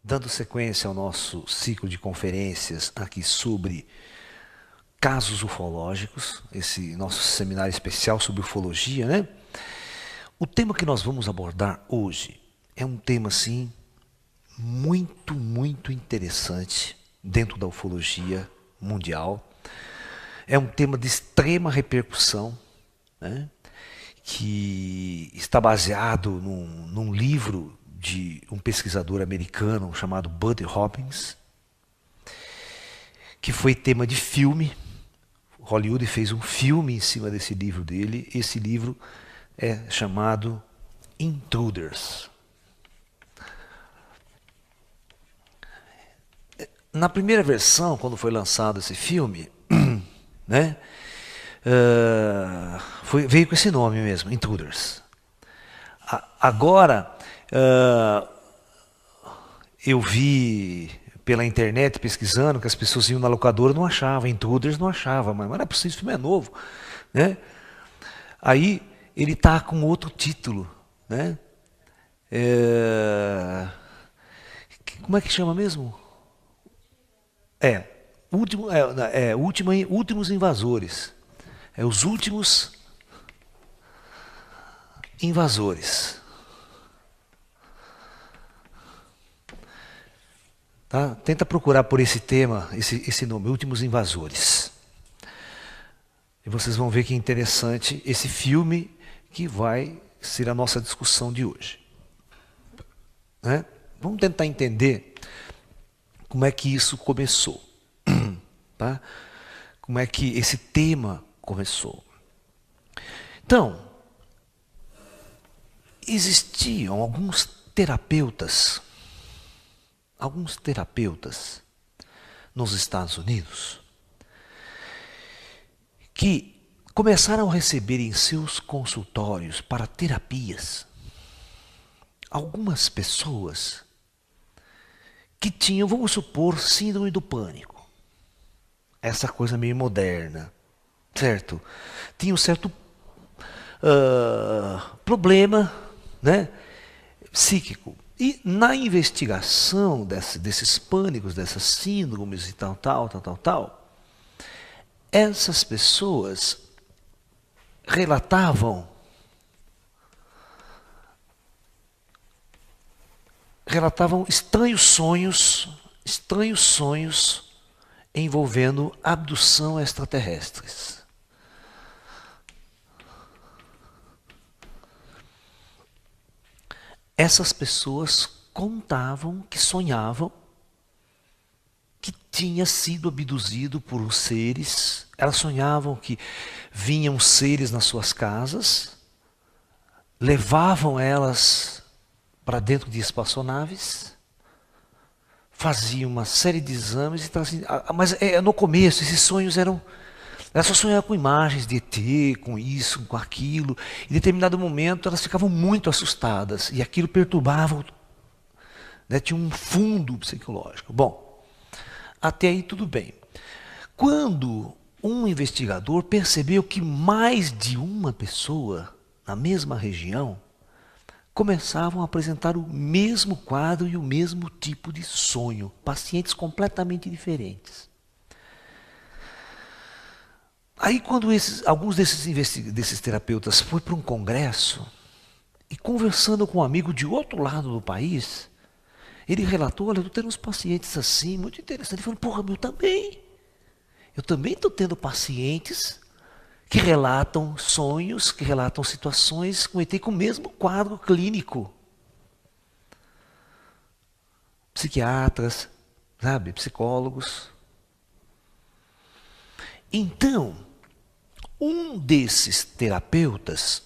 dando sequência ao nosso ciclo de conferências aqui sobre casos ufológicos, esse nosso seminário especial sobre ufologia, né? O tema que nós vamos abordar hoje é um tema, assim, muito interessante dentro da ufologia mundial. É um tema de extrema repercussão, né? Que está baseado num livro de um pesquisador americano chamado Buddy Robbins, que foi tema de filme. Hollywood fez um filme em cima desse livro dele. Esse livro é chamado Intruders. Na primeira versão, quando foi lançado esse filme, né, veio com esse nome mesmo, Intruders. Agora, eu vi pela internet pesquisando que as pessoas iam na locadora e não achavam, Intruders não achavam, mas não é possível, esse filme é novo, né? Aí ele está com outro título, né? Como é que chama mesmo? Últimos Invasores. Os Últimos Invasores. Tá? Tenta procurar por esse tema, esse nome, Últimos Invasores. E vocês vão ver que é interessante esse filme que vai ser a nossa discussão de hoje. Né? Vamos tentar entender como é que isso começou. Tá? Como é que esse tema começou. Então, existiam alguns terapeutas nos Estados Unidos que começaram a receber em seus consultórios para terapias algumas pessoas que tinham, vamos supor, síndrome do pânico. Essa coisa meio moderna, certo? Tinha um certo problema, né, psíquico. E na investigação desses pânicos, dessas síndromes e tal, essas pessoas relatavam estranhos sonhos envolvendo abdução extraterrestres. Essas pessoas contavam que sonhavam que tinha sido abduzido por uns seres. Elas sonhavam que vinham seres nas suas casas, levavam elas para dentro de espaçonaves, faziam uma série de exames e traziam. Mas no começo esses sonhos eram. Elas só sonhavam com imagens de ET, com isso, com aquilo. Em determinado momento elas ficavam muito assustadas e aquilo perturbava, né, tinha um fundo psicológico. Bom, até aí tudo bem. Quando um investigador percebeu que mais de uma pessoa na mesma região começavam a apresentar o mesmo quadro e o mesmo tipo de sonho, pacientes completamente diferentes. Aí quando alguns desses terapeutas foram para um congresso e conversando com um amigo de outro lado do país, ele relatou, olha, eu estou tendo uns pacientes assim, muito interessantes. Ele falou, porra, eu também estou tendo pacientes que relatam sonhos, que relatam situações com ET com o mesmo quadro clínico. Psiquiatras, sabe, psicólogos. Então, um desses terapeutas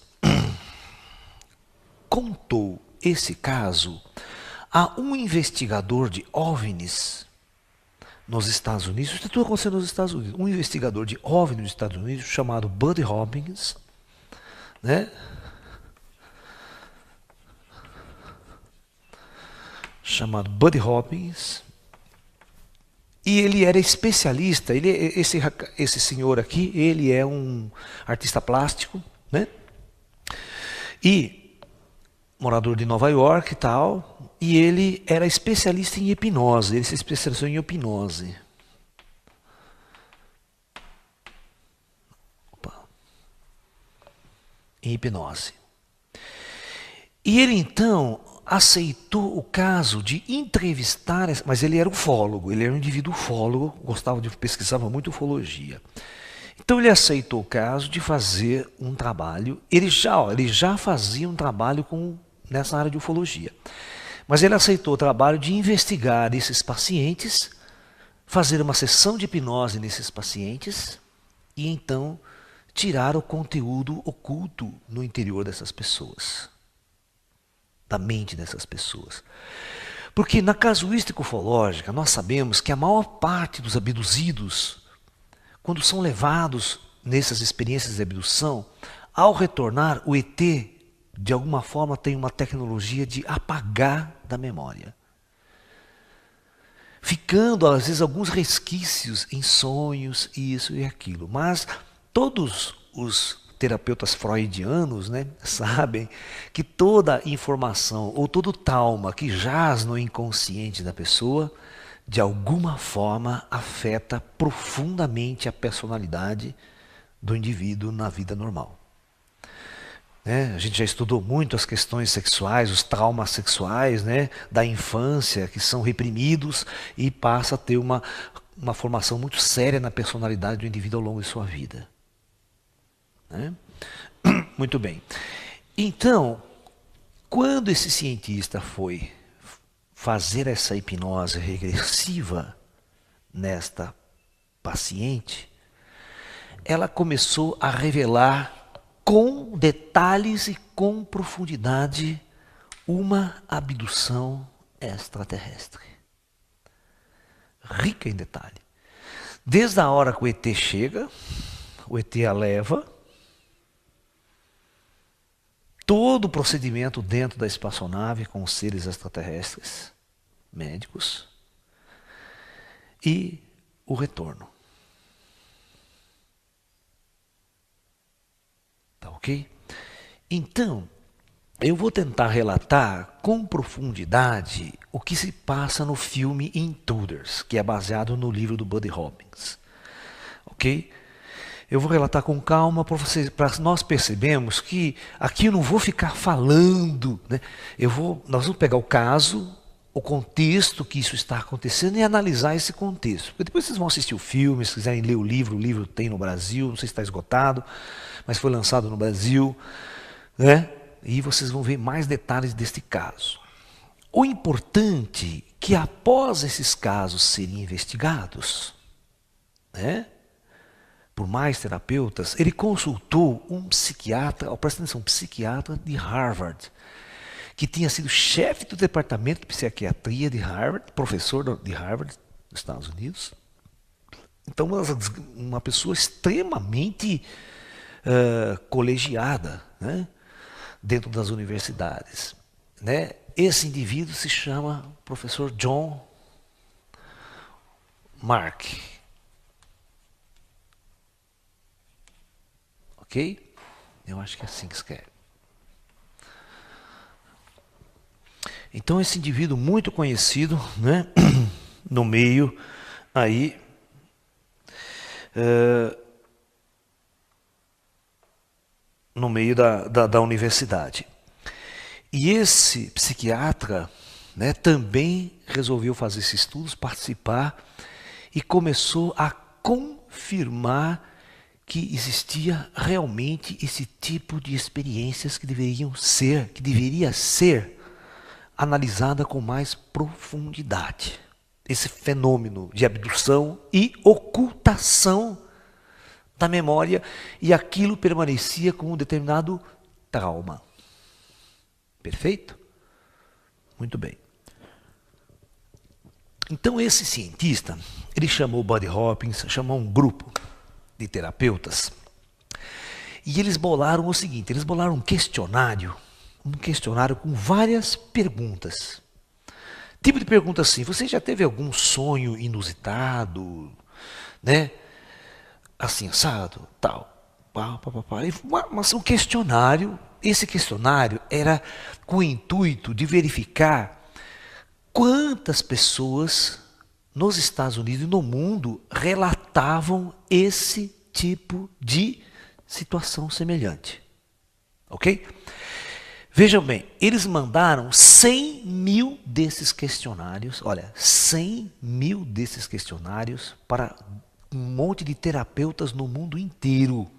contou esse caso a um investigador de OVNIs nos Estados Unidos. Isso tudo acontecendo nos Estados Unidos. Um investigador de OVNIs nos Estados Unidos chamado Buddy Robbins, né? E ele era especialista, esse senhor aqui, ele é um artista plástico, né? E morador de Nova York e tal, e ele era especialista em hipnose, ele se especializou em hipnose. Opa. Em hipnose. E ele então aceitou o caso de entrevistar, mas ele era ufólogo, ele era um indivíduo ufólogo, gostava de pesquisava muito ufologia. Então ele aceitou o caso de fazer um trabalho, ele já fazia um trabalho nessa área de ufologia. Mas ele aceitou o trabalho de investigar esses pacientes, fazer uma sessão de hipnose nesses pacientes e então tirar o conteúdo oculto no interior dessas pessoas, da mente dessas pessoas. Porque na casuística ufológica nós sabemos que a maior parte dos abduzidos, quando são levados nessas experiências de abdução, ao retornar, o ET, de alguma forma, tem uma tecnologia de apagar da memória. Ficando, às vezes, alguns resquícios em sonhos, isso e aquilo. Mas todos os terapeutas freudianos, né, sabem que toda informação ou todo trauma que jaz no inconsciente da pessoa, de alguma forma afeta profundamente a personalidade do indivíduo na vida normal. A gente já estudou muito as questões sexuais, os traumas sexuais, da infância, que são reprimidos e passa a ter uma formação muito séria na personalidade do indivíduo ao longo de sua vida. Muito bem. Então, quando esse cientista foi fazer essa hipnose regressiva nesta paciente, ela começou a revelar com detalhes e com profundidade uma abdução extraterrestre. Rica em detalhe. Desde a hora que o ET chega, o ET a leva, todo o procedimento dentro da espaçonave com os seres extraterrestres, médicos, e o retorno. Tá ok? Então, eu vou tentar relatar com profundidade o que se passa no filme Intruders, que é baseado no livro do Buddy Robbins. Ok? Eu vou relatar com calma para nós percebermos que aqui eu não vou ficar falando, nós vamos pegar o caso, o contexto que isso está acontecendo e analisar esse contexto. Porque depois vocês vão assistir o filme, se quiserem ler o livro tem no Brasil, não sei se está esgotado, mas foi lançado no Brasil, e vocês vão ver mais detalhes deste caso. O importante é que após esses casos serem investigados, por mais terapeutas, ele consultou um psiquiatra, presta atenção, um psiquiatra de Harvard, que tinha sido chefe do departamento de psiquiatria de Harvard, professor de Harvard, nos Estados Unidos. Então, uma pessoa extremamente colegiada, dentro das universidades. Esse indivíduo se chama professor John Mark. Ok? Eu acho que é assim que escreve. Então esse indivíduo muito conhecido, no meio aí no meio da universidade. E esse psiquiatra, também resolveu fazer esses estudos, participar e começou a confirmar que existia realmente esse tipo de experiências que deveria ser analisada com mais profundidade. Esse fenômeno de abdução e ocultação da memória, e aquilo permanecia com um determinado trauma. Perfeito? Muito bem. Então esse cientista, ele chamou o Buddy Robbins, chamou um grupo de terapeutas, e eles bolaram o seguinte, eles bolaram um questionário com várias perguntas. Tipo de pergunta assim, você já teve algum sonho inusitado, assim, assado, tal, um questionário esse questionário era com o intuito de verificar quantas pessoas nos Estados Unidos e no mundo relatavam esse tipo de situação semelhante. Ok? Vejam bem, eles mandaram 100 mil desses questionários, olha, 100 mil desses questionários para um monte de terapeutas no mundo inteiro.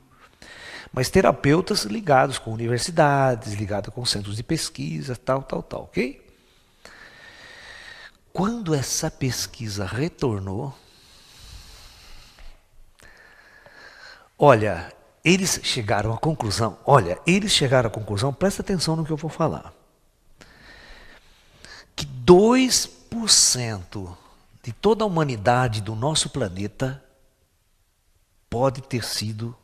Mas terapeutas ligados com universidades, ligados com centros de pesquisa, tal, ok? Quando essa pesquisa retornou, olha, eles chegaram à conclusão, presta atenção no que eu vou falar, que 2% de toda a humanidade do nosso planeta pode ter sido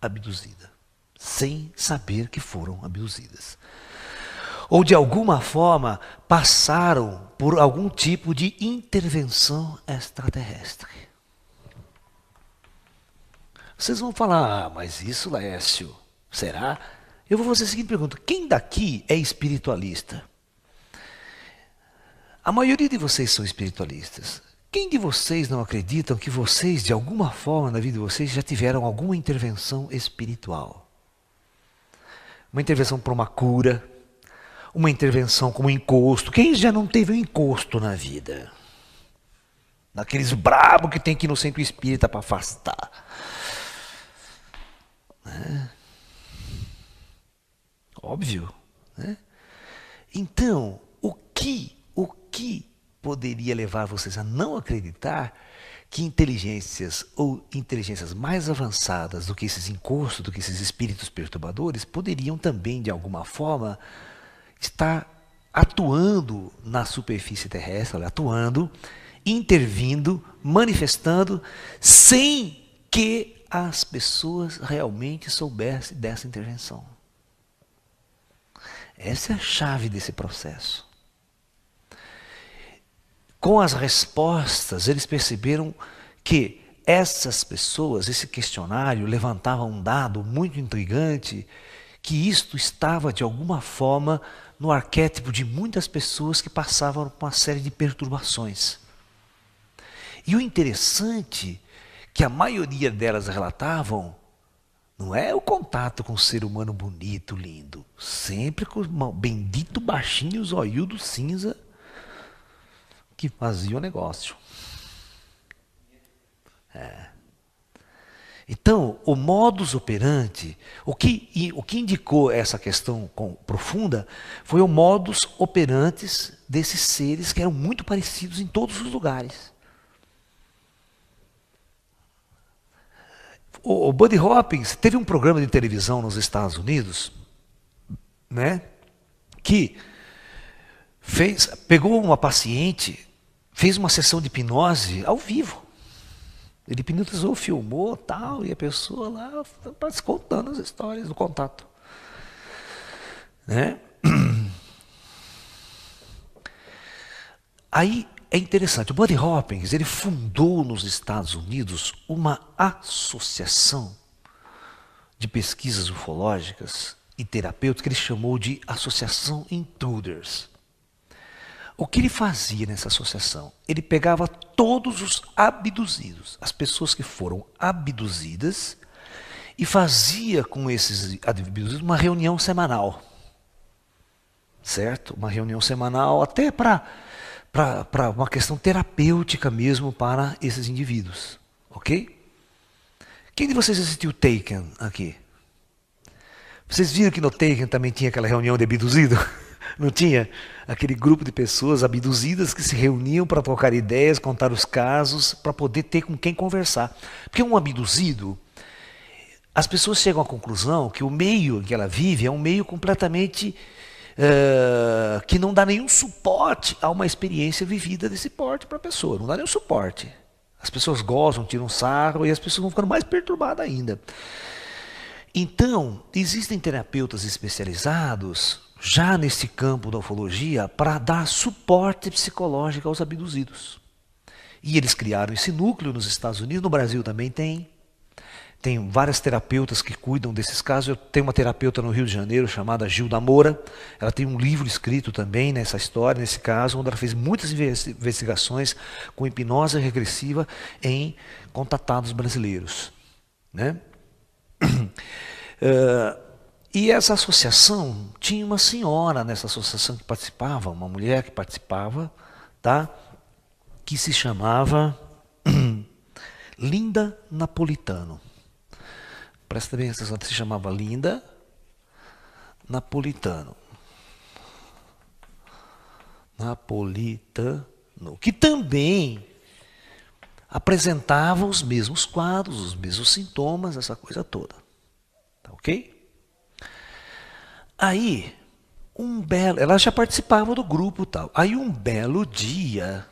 abduzida, sem saber que foram abduzidas. Ou de alguma forma passaram por algum tipo de intervenção extraterrestre. Vocês vão falar, mas isso, Laércio, será? Eu vou fazer a seguinte pergunta: quem daqui é espiritualista? A maioria de vocês são espiritualistas. Quem de vocês não acreditam que vocês, de alguma forma na vida de vocês, já tiveram alguma intervenção espiritual? Uma intervenção para uma cura, uma intervenção como encosto. Quem já não teve um encosto na vida? Daqueles brabos que tem que ir no centro espírita para afastar. Óbvio, né? Então, o que poderia levar vocês a não acreditar que inteligências ou inteligências mais avançadas do que esses encostos, do que esses espíritos perturbadores, poderiam também, de alguma forma, estar atuando na superfície terrestre, atuando, intervindo, manifestando, sem que as pessoas realmente soubessem dessa intervenção? Essa é a chave desse processo. Com as respostas, eles perceberam que essas pessoas, esse questionário, levantava um dado muito intrigante, que isto estava, de alguma forma, no arquétipo de muitas pessoas que passavam por uma série de perturbações. E o interessante, que a maioria delas relatavam, não é o contato com o ser humano bonito, lindo. Sempre com o bendito baixinho, zoiudo cinza, que fazia o negócio. Então, o modus operandi, o que indicou essa questão profunda, foi o modus operandi desses seres que eram muito parecidos em todos os lugares. O Buddy Hopkins teve um programa de televisão nos Estados Unidos, né, que pegou uma paciente, fez uma sessão de hipnose ao vivo. Ele hipnotizou, filmou, tal, e a pessoa lá contando as histórias do contato. Né? Aí é interessante, o Buddy Hopkins, ele fundou nos Estados Unidos uma associação de pesquisas ufológicas e terapêuticas que ele chamou de Associação Intruders. O que ele fazia nessa associação? Ele pegava todos os abduzidos, as pessoas que foram abduzidas, e fazia com esses abduzidos uma reunião semanal. Certo? Uma reunião semanal até para uma questão terapêutica mesmo para esses indivíduos. Ok? Quem de vocês assistiu Taken aqui? Vocês viram que no Taken também tinha aquela reunião de abduzido? Não tinha? Aquele grupo de pessoas abduzidas que se reuniam para trocar ideias, contar os casos, para poder ter com quem conversar. Porque um abduzido, as pessoas chegam à conclusão que o meio em que ela vive é um meio completamente que não dá nenhum suporte a uma experiência vivida desse porte para a pessoa. Não dá nenhum suporte. As pessoas gozam, tiram sarro e as pessoas vão ficando mais perturbadas ainda. Então, existem terapeutas especializados já nesse campo da ufologia para dar suporte psicológico aos abduzidos. E eles criaram esse núcleo nos Estados Unidos, no Brasil também tem. tem várias terapeutas que cuidam desses casos. Eu tenho uma terapeuta no Rio de Janeiro chamada Gilda Moura. Ela tem um livro escrito também nessa história, nesse caso, onde ela fez muitas investigações com hipnose regressiva em contatados brasileiros, né? E essa associação, tinha uma senhora nessa associação que participava, uma mulher que participava, tá? Que se chamava Linda Napolitano. Presta bem atenção, se chamava Linda Napolitano. Napolitano, que também apresentava os mesmos quadros, os mesmos sintomas, essa coisa toda. Tá ok? Aí, ela já participava do grupo tal. Aí um belo dia,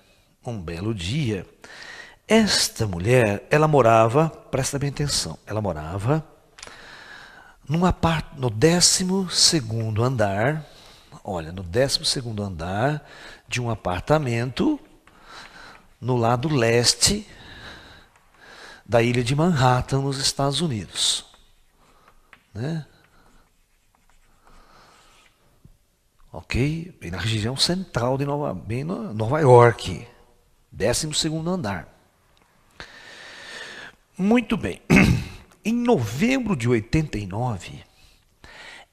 esta mulher, ela morava, presta bem atenção, ela morava no 12º andar, olha, no 12º andar de um apartamento no lado leste da ilha de Manhattan, nos Estados Unidos, né? Ok? Bem na região central de Nova York, 12º andar. Muito bem. Em novembro de 89,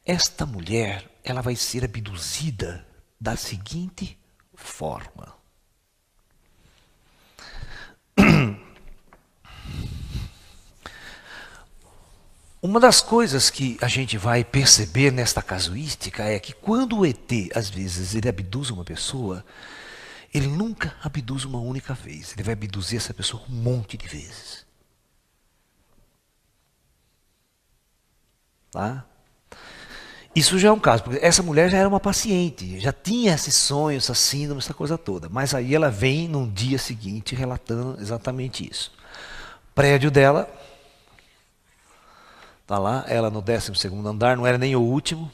esta mulher, ela vai ser abduzida da seguinte forma. Uma das coisas que a gente vai perceber nesta casuística é que quando o ET, às vezes, ele abduz uma pessoa, ele nunca abduz uma única vez. Ele vai abduzir essa pessoa um monte de vezes. Tá? Isso já é um caso, porque essa mulher já era uma paciente, já tinha esses sonhos, essa síndrome, essa coisa toda. Mas aí ela vem no dia seguinte relatando exatamente isso. Prédio dela, tá lá, ela no 12º andar, não era nem o último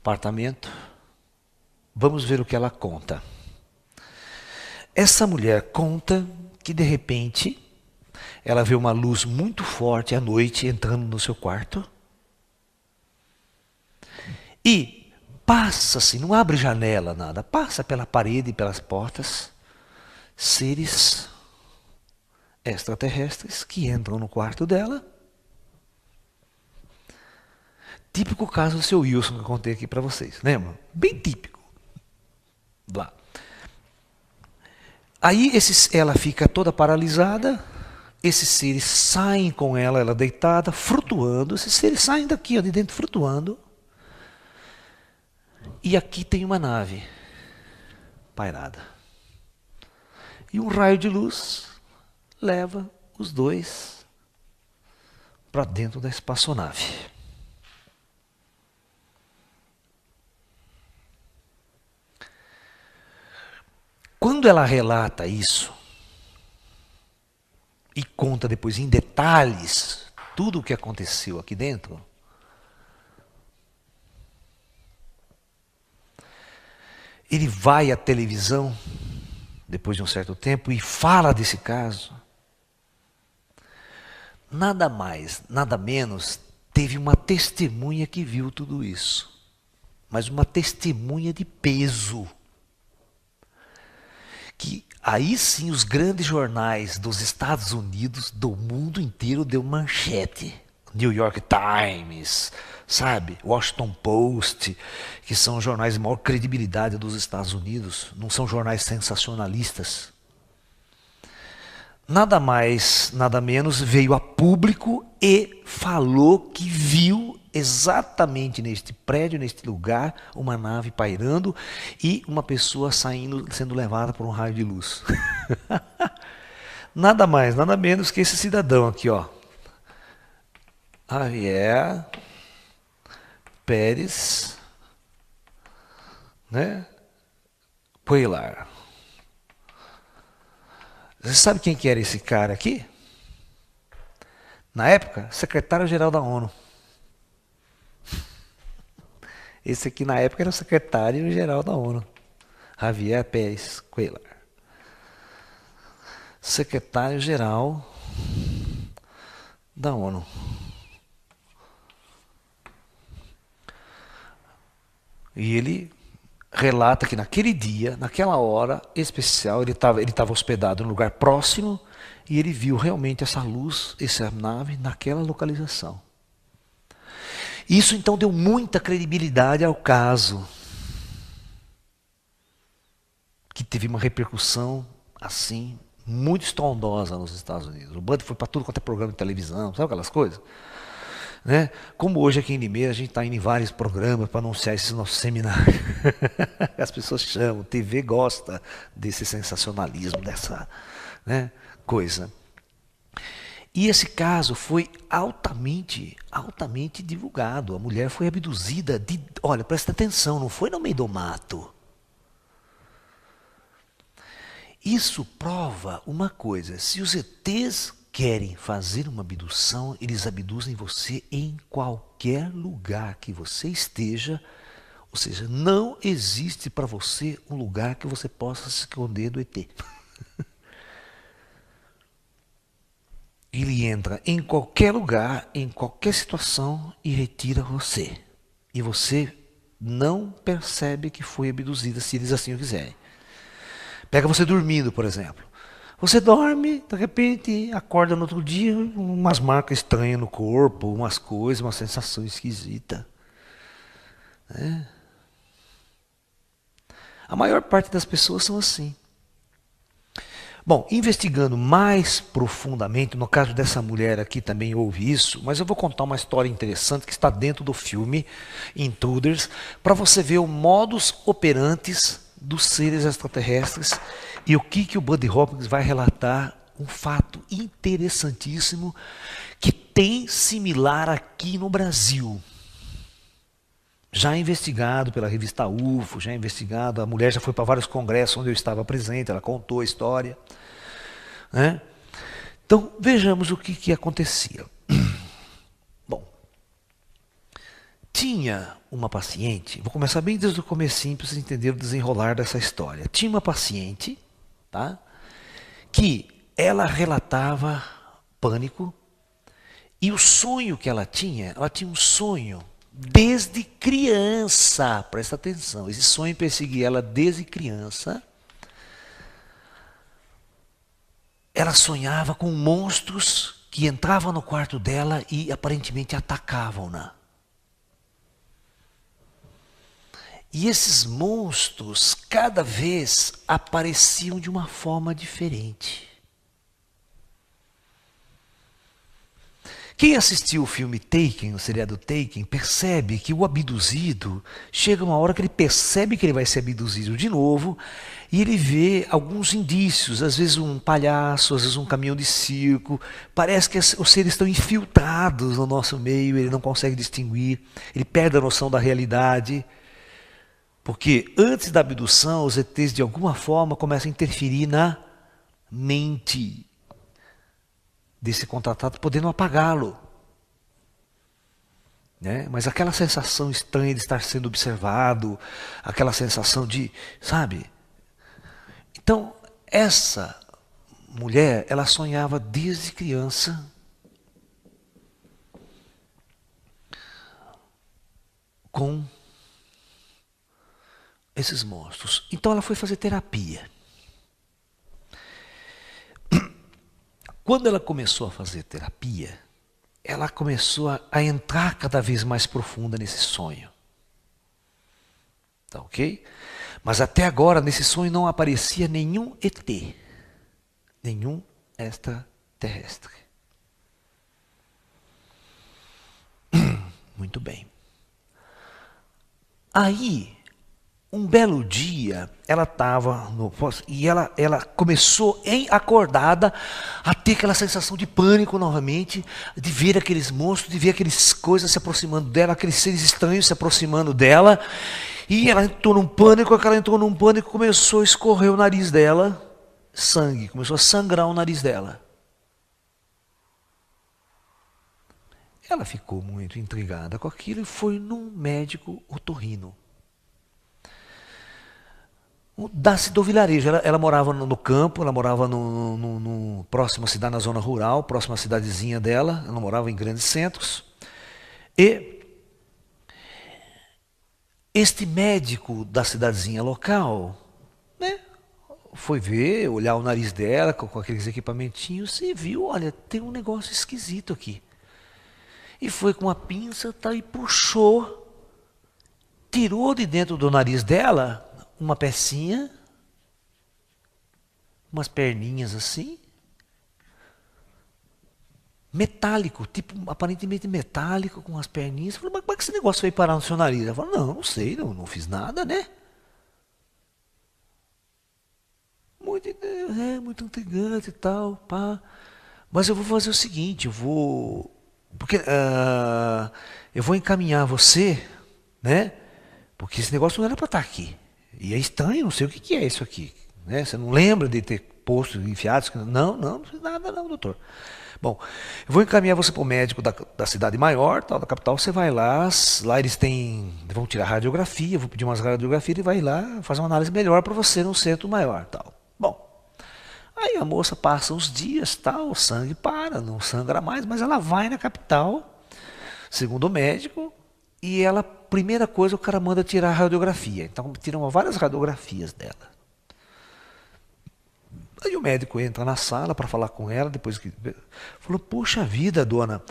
apartamento. Vamos ver o que ela conta. Essa mulher conta que de repente ela vê uma luz muito forte à noite entrando no seu quarto. E passa-se, não abre janela, nada, passa pela parede e pelas portas, seres extraterrestres que entram no quarto dela. Típico caso do seu Wilson que eu contei aqui para vocês, lembra? Bem típico. Lá. Aí ela fica toda paralisada, esses seres saem com ela deitada, flutuando, esses seres saem daqui, ó, de dentro, flutuando. E aqui tem uma nave pairada. E um raio de luz leva os dois para dentro da espaçonave. Quando ela relata isso, e conta depois em detalhes tudo o que aconteceu aqui dentro, ele vai à televisão, depois de um certo tempo, e fala desse caso. Nada mais, nada menos, teve uma testemunha que viu tudo isso. Mas uma testemunha de peso. Que aí sim os grandes jornais dos Estados Unidos, do mundo inteiro, deu manchete. New York Times, sabe? Washington Post, que são jornais de maior credibilidade dos Estados Unidos, não são jornais sensacionalistas. Nada mais, nada menos, veio a público e falou que viu exatamente neste prédio, neste lugar, uma nave pairando e uma pessoa saindo, sendo levada por um raio de luz. Nada mais, nada menos que esse cidadão aqui, ó. Javier Pérez, né? Cuellar. Você sabe quem que era esse cara aqui? Na época, secretário-geral da ONU. Esse aqui na época era o secretário-geral da ONU. Javier Pérez Cuellar. Secretário-geral da ONU. E ele relata que naquele dia, naquela hora especial, ele estava hospedado num lugar próximo e ele viu realmente essa luz, essa nave naquela localização. Isso então deu muita credibilidade ao caso, que teve uma repercussão assim muito estrondosa nos Estados Unidos. O Bud foi para tudo quanto é programa de televisão, sabe aquelas coisas? Né? Como hoje aqui em Limeira a gente está indo em vários programas para anunciar esses nossos seminários. As pessoas chamam, TV gosta desse sensacionalismo, dessa, né, coisa. E esse caso foi altamente divulgado. A mulher foi abduzida olha, presta atenção, não foi no meio do mato. Isso prova uma coisa: se os ETs querem fazer uma abdução, eles abduzem você em qualquer lugar que você esteja. Ou seja, não existe para você um lugar que você possa se esconder do ET. Ele entra em qualquer lugar, em qualquer situação e retira você. E você não percebe que foi abduzida, se eles assim o quiserem. Pega você dormindo, por exemplo. Você dorme, de repente acorda no outro dia, umas marcas estranhas no corpo, umas coisas, uma sensação esquisita. Né? A maior parte das pessoas são assim. Bom, investigando mais profundamente, no caso dessa mulher aqui também houve isso, mas eu vou contar uma história interessante que está dentro do filme Intruders, para você ver o modus operantes dos seres extraterrestres e o que o Buddy Hopkins vai relatar, um fato interessantíssimo que tem similar aqui no Brasil. Já investigado pela revista UFO, já investigado, a mulher já foi para vários congressos onde eu estava presente, ela contou a história. Né? Então, vejamos o que acontecia. Bom, tinha uma paciente, vou começar bem desde o comecinho para vocês entenderem o desenrolar dessa história. Tinha uma paciente, tá, que ela relatava pânico, e o sonho que ela tinha um sonho desde criança, presta atenção, esse sonho perseguia ela desde criança. Ela sonhava com monstros que entravam no quarto dela e aparentemente atacavam-na. E esses monstros cada vez apareciam de uma forma diferente. Quem assistiu o filme Taken, o seriado Taken, percebe que o abduzido, chega uma hora que ele percebe que ele vai ser abduzido de novo, e ele vê alguns indícios, às vezes um palhaço, às vezes um caminhão de circo, parece que os seres estão infiltrados no nosso meio, ele não consegue distinguir, ele perde a noção da realidade, porque antes da abdução, os ETs de alguma forma começam a interferir na mente desse contratado, podendo apagá-lo. Né? Mas aquela sensação estranha de estar sendo observado, aquela sensação de, sabe? Então, essa mulher, ela sonhava desde criança com esses monstros. Então ela foi fazer terapia. Quando ela começou a fazer terapia, ela começou a entrar cada vez mais profunda nesse sonho. Tá ok? Mas até agora, nesse sonho não aparecia nenhum ET, nenhum extraterrestre. Muito bem. Aí, um belo dia, ela estava no e ela começou, acordada, a ter aquela sensação de pânico novamente, de ver aqueles monstros, de ver aquelas coisas se aproximando dela, aqueles seres estranhos se aproximando dela. E ela entrou num pânico, começou a escorrer o nariz dela, sangue, começou a sangrar o nariz dela. Ela ficou muito intrigada com aquilo e foi num médico otorrino. do vilarejo. Ela morava no campo, ela morava próximo à cidade, na zona rural, próxima à cidadezinha dela. Ela não morava em grandes centros. E este médico da cidadezinha local, né, foi ver, olhar o nariz dela com aqueles equipamentinhos e viu, olha, tem um negócio esquisito aqui. E foi com uma pinça, tá, e puxou, tirou de dentro do nariz dela uma pecinha, umas perninhas assim, metálico, tipo aparentemente metálico, com as perninhas. Eu falei, mas como é que esse negócio veio parar no seu nariz? Ela falou, não sei, não fiz nada, né? Muito intrigante e tal, pá. Mas eu vou fazer o seguinte, eu vou encaminhar você, né? Porque esse negócio não era para estar aqui. E é estranho, não sei o que que é isso aqui, né? Você não lembra de ter posto enfiados? Não fiz nada não, doutor. Bom, eu vou encaminhar você para o médico da cidade maior, tal, da capital. Você vai lá eles vão tirar radiografia, eu vou pedir umas radiografias e vai lá fazer uma análise melhor para você no centro maior, tal. Bom, aí a moça passa uns dias, tal, o sangue para, não sangra mais, mas ela vai na capital, segundo o médico, e ela, primeira coisa, o cara manda tirar a radiografia. Então tiram várias radiografias dela. Aí o médico entra na sala para falar com ela, depois que falou, poxa vida, dona,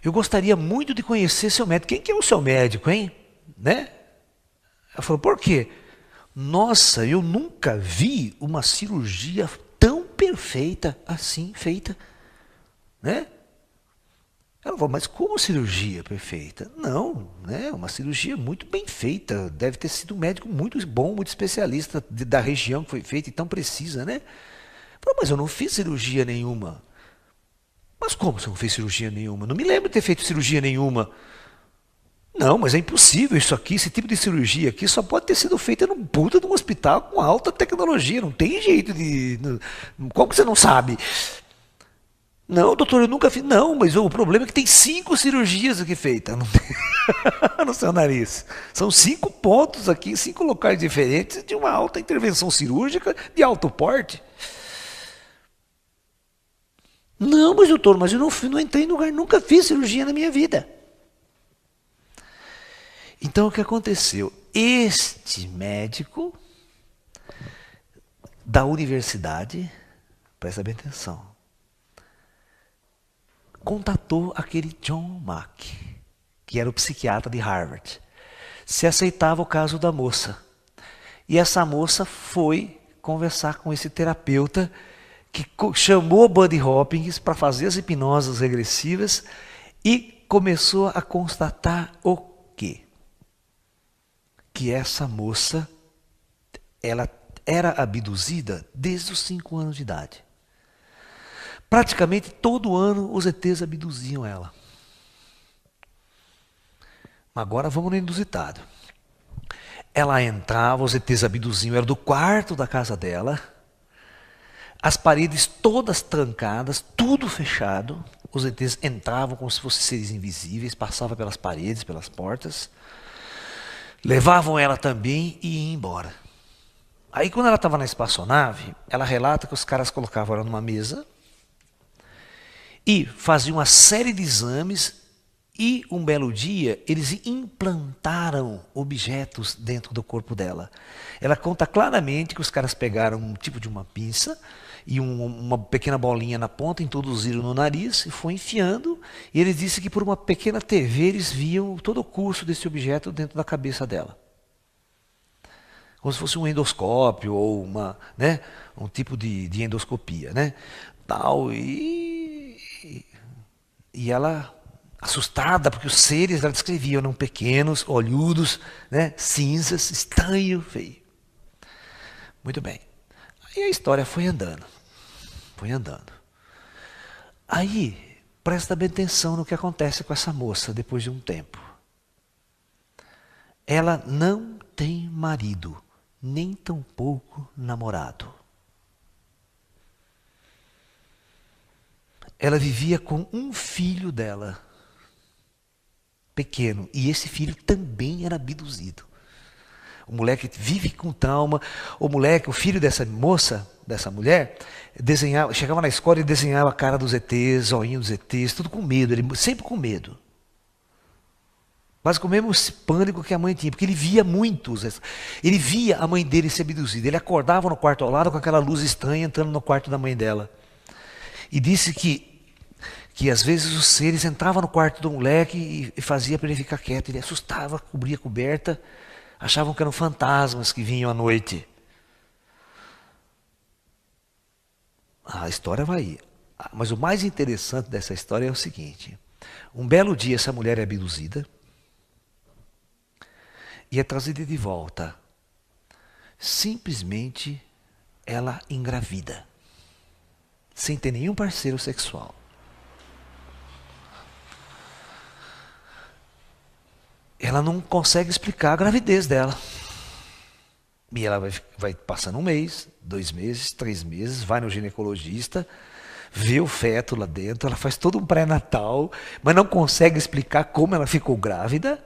eu gostaria muito de conhecer seu médico. Quem que é o seu médico, hein? Né? Ela falou, por quê? Nossa, eu nunca vi uma cirurgia tão perfeita assim feita, né? Ela falou, mas como cirurgia perfeita? Não, né? Uma cirurgia muito bem feita. Deve ter sido um médico muito bom, muito especialista da região que foi feita e tão precisa, né? Falou, mas eu não fiz cirurgia nenhuma. Mas como você não fez cirurgia nenhuma? Não me lembro de ter feito cirurgia nenhuma. Não, mas é impossível isso aqui, esse tipo de cirurgia aqui só pode ter sido feita num puta de um hospital com alta tecnologia. Não tem jeito de. Como que você não sabe? Não, doutor, eu nunca fiz. Não, mas o problema é que tem 5 cirurgias aqui feitas no seu nariz. São 5 pontos aqui, 5 locais diferentes de uma alta intervenção cirúrgica de alto porte. Não, mas doutor, mas eu não entrei no lugar, nunca fiz cirurgia na minha vida. Então o que aconteceu? Este médico da universidade, presta bem atenção, contatou aquele John Mack, que era o psiquiatra de Harvard, se aceitava o caso da moça. E essa moça foi conversar com esse terapeuta que chamou Buddy Hopkins para fazer as hipnoses regressivas e começou a constatar o quê? Que essa moça, ela era abduzida desde os 5 anos de idade. Praticamente todo ano os ETs abduziam ela. Agora vamos no inusitado. Ela entrava, os ETs abduziam, era do quarto da casa dela, as paredes todas trancadas, tudo fechado. Os ETs entravam como se fossem seres invisíveis, passavam pelas paredes, pelas portas, levavam ela também e iam embora. Aí quando ela estava na espaçonave, ela relata que os caras colocavam ela numa mesa e faziam uma série de exames e um belo dia eles implantaram objetos dentro do corpo dela. Ela conta claramente que os caras pegaram um tipo de uma pinça e uma pequena bolinha na ponta, introduziram no nariz e foi enfiando. E ele disse que por uma pequena TV eles viam todo o curso desse objeto dentro da cabeça dela. Como se fosse um endoscópio ou um tipo de endoscopia, né? Tal, e ela, assustada, porque os seres, ela descrevia, eram pequenos, olhudos, né? Cinzas, estranho, feio. Muito bem. Aí a história foi andando. Foi andando. Aí, presta bem atenção no que acontece com essa moça depois de um tempo. Ela não tem marido, nem tampouco namorado. Ela vivia com um filho dela, pequeno, e esse filho também era abduzido. O moleque vive com trauma. O moleque, o filho dessa moça, dessa mulher, desenhava, chegava na escola e desenhava a cara dos ETs, zoinho dos ETs, tudo com medo, ele sempre com medo. Mas com o mesmo pânico que a mãe tinha, porque ele via muitos. Ele via a mãe dele ser abduzida. Ele acordava no quarto ao lado com aquela luz estranha entrando no quarto da mãe dela. E disse que às vezes os seres entravam no quarto do moleque e fazia para ele ficar quieto. Ele assustava, cobria a coberta, achavam que eram fantasmas que vinham à noite. A história vai ir. Mas o mais interessante dessa história é o seguinte. Um belo dia essa mulher é abduzida e é trazida de volta. Simplesmente ela engravida, sem ter nenhum parceiro sexual. Ela não consegue explicar a gravidez dela. E ela vai passando 1 mês, 2 meses, 3 meses, vai no ginecologista, vê o feto lá dentro, ela faz todo um pré-natal, mas não consegue explicar como ela ficou grávida.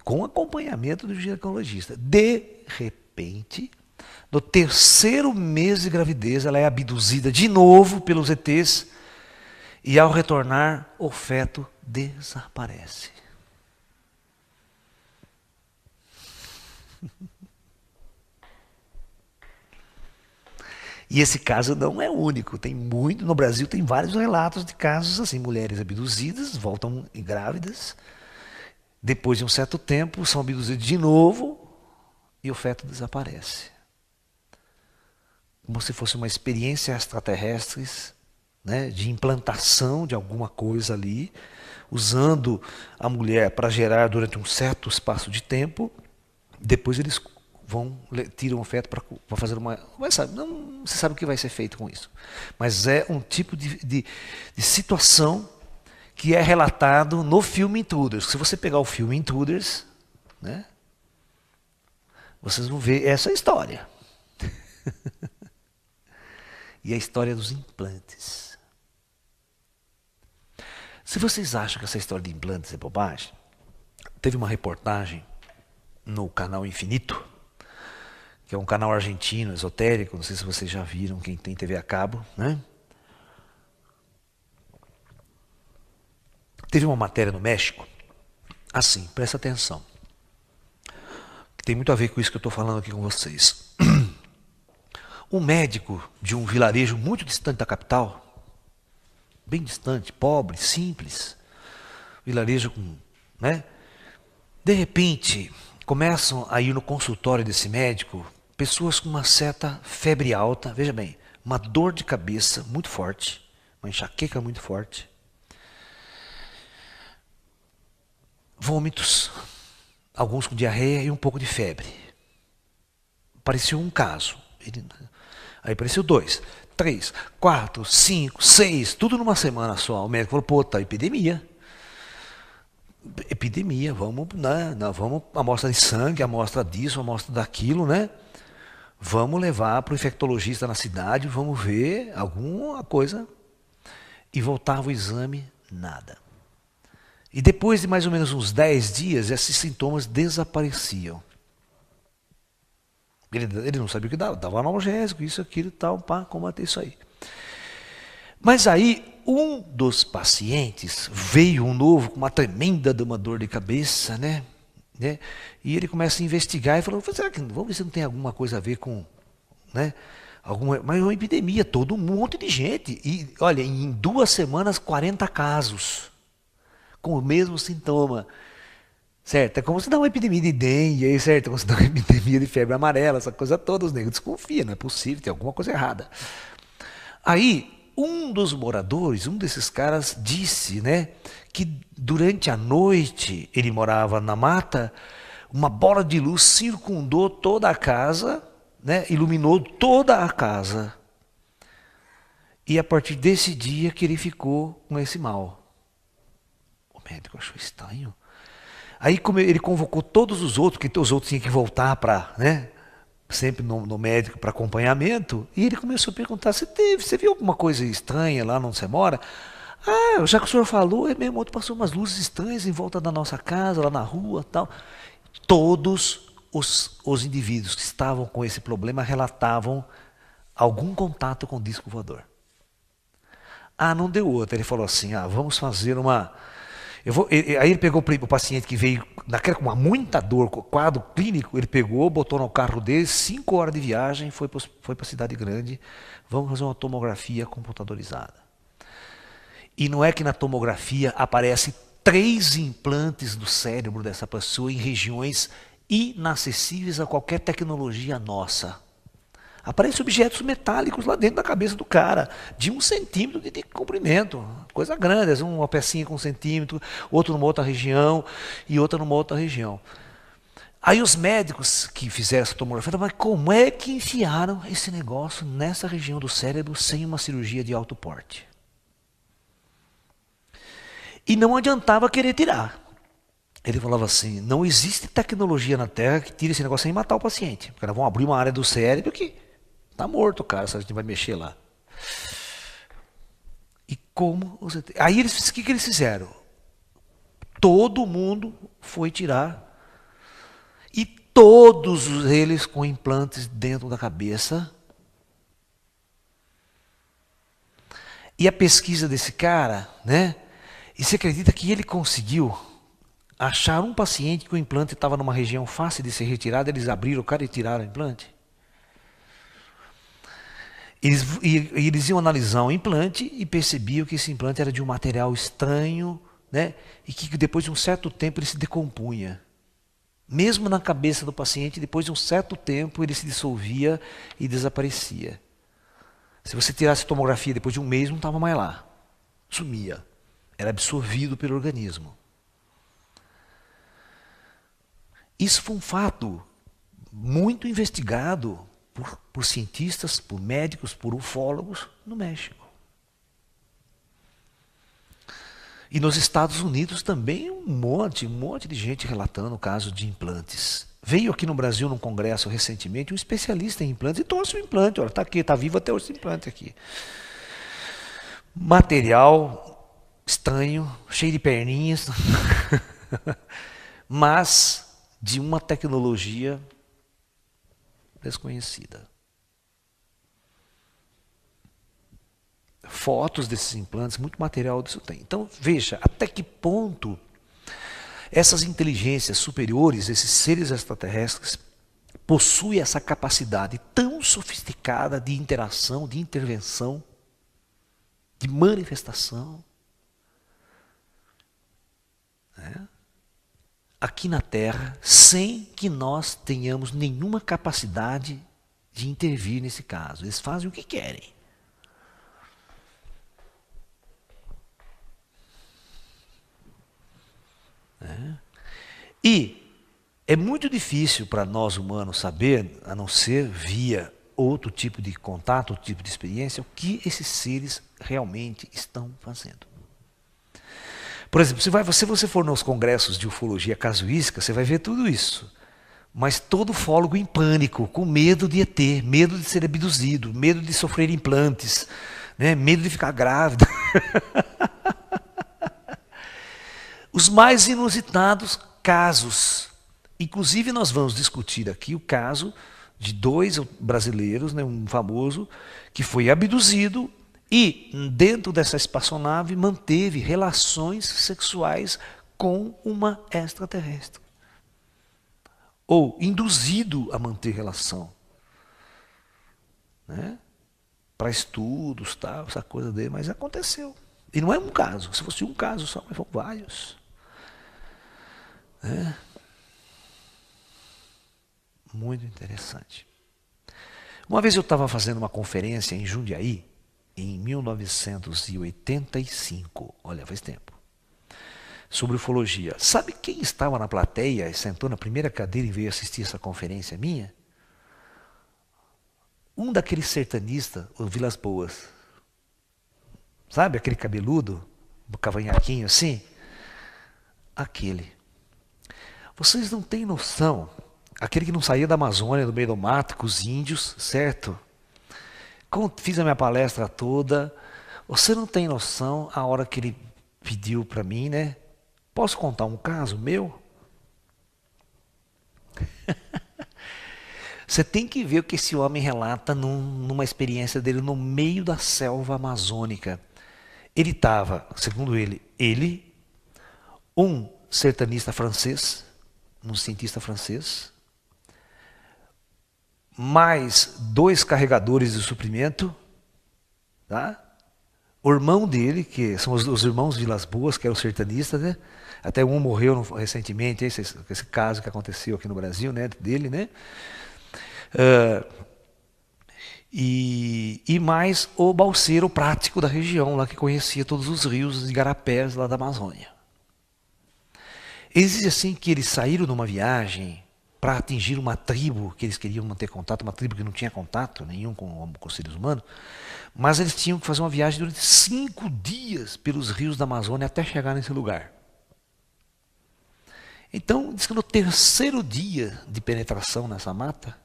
Com acompanhamento do ginecologista. De repente, no 3º mês de gravidez, ela é abduzida de novo pelos ETs e ao retornar, o feto desaparece. E esse caso não é único, tem muito, no Brasil tem vários relatos de casos assim, mulheres abduzidas, voltam grávidas, depois de um certo tempo, são abduzidos de novo e o feto desaparece. Como se fosse uma experiência extraterrestre, né, de implantação de alguma coisa ali, usando a mulher para gerar durante um certo espaço de tempo. Depois eles tiram o feto para fazer uma... Não se sabe o que vai ser feito com isso. Mas é um tipo de situação que é relatado no filme Intruders. Se você pegar o filme Intruders, né, vocês vão ver essa história. E a história dos implantes. Se vocês acham que essa história de implantes é bobagem, teve uma reportagem no canal Infinito, que é um canal argentino, esotérico, não sei se vocês já viram, quem tem TV a cabo, né? Teve uma matéria no México, assim, presta atenção, que tem muito a ver com isso que eu estou falando aqui com vocês. Um médico de um vilarejo muito distante da capital, bem distante, pobre, simples, vilarejo com, né? De repente, começam a ir no consultório desse médico pessoas com uma certa febre alta, veja bem, uma dor de cabeça muito forte, uma enxaqueca muito forte, vômitos, alguns com diarreia e um pouco de febre. Apareceu um caso, aí apareceu 2, 3, 4, 5, 6, tudo numa semana só. O médico falou, pô, tá epidemia. Epidemia, vamos, né, vamos, amostra de sangue, amostra disso, amostra daquilo, né? Vamos levar para o infectologista na cidade, vamos ver alguma coisa. E voltava o exame, nada. E depois de mais ou menos uns 10 dias, esses sintomas desapareciam. Ele não sabia o que dava analgésico, isso, aquilo e tal, para combater isso aí. Mas aí, um dos pacientes veio um novo com uma tremenda de uma dor de cabeça, né? E ele começa a investigar e falou, será que, vamos ver se não tem alguma coisa a ver com, né? Mas uma epidemia, todo um monte de gente. E olha, em 2 semanas, 40 casos com o mesmo sintoma. Certo? É como se dá uma epidemia de dengue, aí, certo? É como se dá uma epidemia de febre amarela, essa coisa toda, os negros desconfiam, não é possível, tem alguma coisa errada. Aí, um dos moradores, um desses caras, disse, né, que durante a noite, ele morava na mata, uma bola de luz circundou toda a casa, né, iluminou toda a casa. E a partir desse dia que ele ficou com esse mal. O médico achou estranho. Aí ele convocou todos os outros, que os outros tinham que voltar para, né, sempre no médico para acompanhamento, e ele começou a perguntar, você viu alguma coisa estranha lá onde você mora? Ah, já que o senhor falou, é mesmo, ontem passou umas luzes estranhas em volta da nossa casa, lá na rua e tal. Todos os indivíduos que estavam com esse problema relatavam algum contato com o disco voador. Ah, não deu outra. Ele falou assim, vamos fazer uma... Aí ele pegou o paciente que veio naquela, com muita dor, com quadro clínico, ele pegou, botou no carro dele, 5 horas de viagem, foi para a cidade grande, vamos fazer uma tomografia computadorizada. E não é que na tomografia aparece 3 implantes do cérebro dessa pessoa em regiões inacessíveis a qualquer tecnologia nossa. Aparecem objetos metálicos lá dentro da cabeça do cara, de 1 centímetro de comprimento, coisa grande, uma pecinha com 1 centímetro, outro numa outra região e outra numa outra região. Aí os médicos que fizeram essa tomografia falaram, mas como é que enfiaram esse negócio nessa região do cérebro sem uma cirurgia de alto porte? E não adiantava querer tirar. Ele falava assim, não existe tecnologia na Terra que tire esse negócio sem matar o paciente. Porque elas vão abrir uma área do cérebro que está morto o cara, se a gente vai mexer lá. E como você... Aí o que eles fizeram? Todo mundo foi tirar. E todos eles com implantes dentro da cabeça. E a pesquisa desse cara, né? E você acredita que ele conseguiu achar um paciente que o implante estava numa região fácil de ser retirado, eles abriram o cara e tiraram o implante? Eles iam analisar o implante e percebiam que esse implante era de um material estranho, né? E que depois de um certo tempo ele se decompunha. Mesmo na cabeça do paciente, depois de um certo tempo ele se dissolvia e desaparecia. Se você tirasse a tomografia depois de 1 mês, não estava mais lá. Sumia. Era absorvido pelo organismo. Isso foi um fato muito investigado por cientistas, por médicos, por ufólogos no México. E nos Estados Unidos também um monte de gente relatando o caso de implantes. Veio aqui no Brasil, num congresso recentemente, um especialista em implantes e trouxe o implante. Olha, está aqui, está vivo até esse implante aqui. Material estranho, cheio de perninhas, mas de uma tecnologia desconhecida. Fotos desses implantes, muito material disso tem. Então, veja, até que ponto essas inteligências superiores, esses seres extraterrestres, possuem essa capacidade tão sofisticada de interação, de intervenção, de manifestação, né? Aqui na Terra, sem que nós tenhamos nenhuma capacidade de intervir nesse caso. Eles fazem o que querem. E é muito difícil para nós humanos saber, a não ser via outro tipo de contato, outro tipo de experiência, o que esses seres realmente estão fazendo. Por exemplo, se você for nos congressos de ufologia casuística, você vai ver tudo isso. Mas todo ufólogo em pânico, com medo de ET, medo de ser abduzido, medo de sofrer implantes, né? Medo de ficar grávida. Os mais inusitados casos. Inclusive nós vamos discutir aqui o caso de 2 brasileiros, né, um famoso, que foi abduzido e dentro dessa espaçonave manteve relações sexuais com uma extraterrestre. Ou induzido a manter relação. Né? Para estudos, tal, essa coisa dele, mas aconteceu. E não é um caso, se fosse um caso só, mas foram vários. Né? Muito interessante. Uma vez eu estava fazendo uma conferência em Jundiaí, em 1985, olha, faz tempo, sobre ufologia. Sabe quem estava na plateia e sentou na primeira cadeira e veio assistir essa conferência minha? Um daqueles sertanistas, o Vilas Boas. Sabe aquele cabeludo, do cavanhaquinho assim? Aquele. Vocês não têm noção. Aquele que não saía da Amazônia, do meio do mato, com os índios, certo? Fiz a minha palestra toda, Você não tem noção a hora que ele pediu para mim, né? Posso contar um caso meu? Você tem que ver o que esse homem relata numa experiência dele no meio da selva amazônica. Ele estava, segundo ele, um sertanista francês, um cientista francês, mais 2 carregadores de suprimento, tá? O irmão dele, que são os irmãos Vilas Boas, que eram sertanistas, né? Até um morreu recentemente, esse caso que aconteceu aqui no Brasil, né? Dele, né? E mais o balseiro prático da região, lá que conhecia todos os rios e igarapés lá da Amazônia. Eles dizem assim que eles saíram numa viagem para atingir uma tribo que eles queriam manter contato, uma tribo que não tinha contato nenhum com os seres humanos, mas eles tinham que fazer uma viagem durante 5 dias pelos rios da Amazônia até chegar nesse lugar. Então, diz que no 3º dia de penetração nessa mata,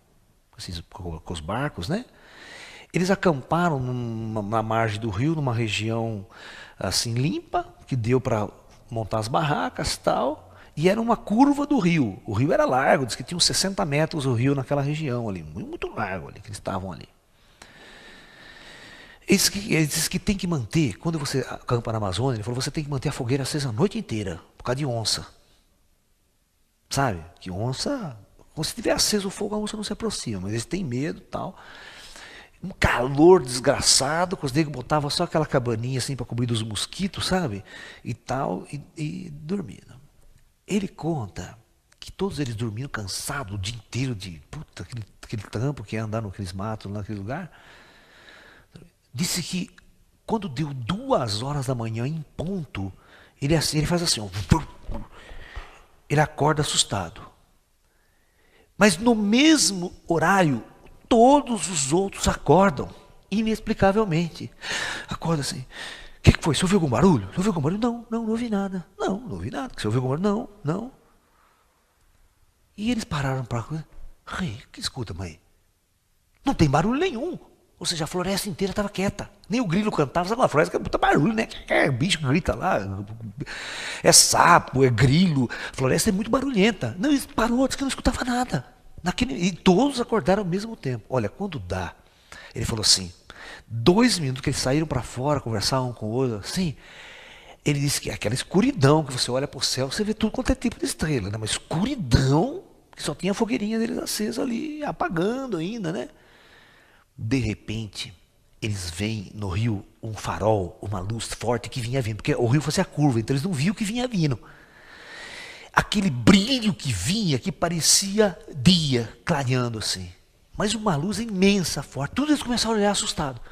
com os barcos, né? Eles acamparam na margem do rio, numa região assim limpa, que deu para montar as barracas e tal, e era uma curva do rio. O rio era largo, diz que tinha uns 60 metros o rio naquela região ali, muito largo ali, que eles estavam ali. Eles dizem que tem que manter, quando você acampa na Amazônia, ele falou, você tem que manter a fogueira acesa a noite inteira, por causa de onça. Sabe? Que onça, se tiver aceso o fogo, a onça não se aproxima, mas eles têm medo e tal. Um calor desgraçado, que os negros botavam só aquela cabaninha assim para cobrir dos mosquitos, sabe? E tal, e dormindo. Ele conta que todos eles dormiam cansados o dia inteiro de aquele trampo que é andar naqueles matos, naquele lugar. Disse que quando deu 2 horas da manhã em ponto, ele faz assim, ó, ele acorda assustado. Mas no mesmo horário, todos os outros acordam, inexplicavelmente. Acorda assim. O que foi? Você ouviu algum barulho? Você ouviu algum barulho? Não ouvi nada. Não ouvi nada. Você ouviu algum barulho? Não. E eles pararam para... Rei, que escuta, mãe? Não tem barulho nenhum. Ou seja, a floresta inteira estava quieta. Nem o grilo cantava, sabe uma floresta que é muito barulho, né? O bicho grita lá. É sapo, é grilo. A floresta é muito barulhenta. Não, eles parou, disse que não escutava nada. E todos acordaram ao mesmo tempo. Olha, quando dá, ele falou assim, 2 minutos que eles saíram para fora, conversavam um com o outro, assim, ele disse que é aquela escuridão que você olha para o céu, você vê tudo quanto é tipo de estrela, né? Uma escuridão que só tinha a fogueirinha deles acesa ali, apagando ainda, né? De repente, eles veem no rio um farol, uma luz forte que vinha vindo, porque o rio fazia a curva, então eles não viam o que vinha vindo. Aquele brilho que vinha, que parecia dia, clareando assim. Mas uma luz imensa, forte. Todos eles começaram a olhar assustados.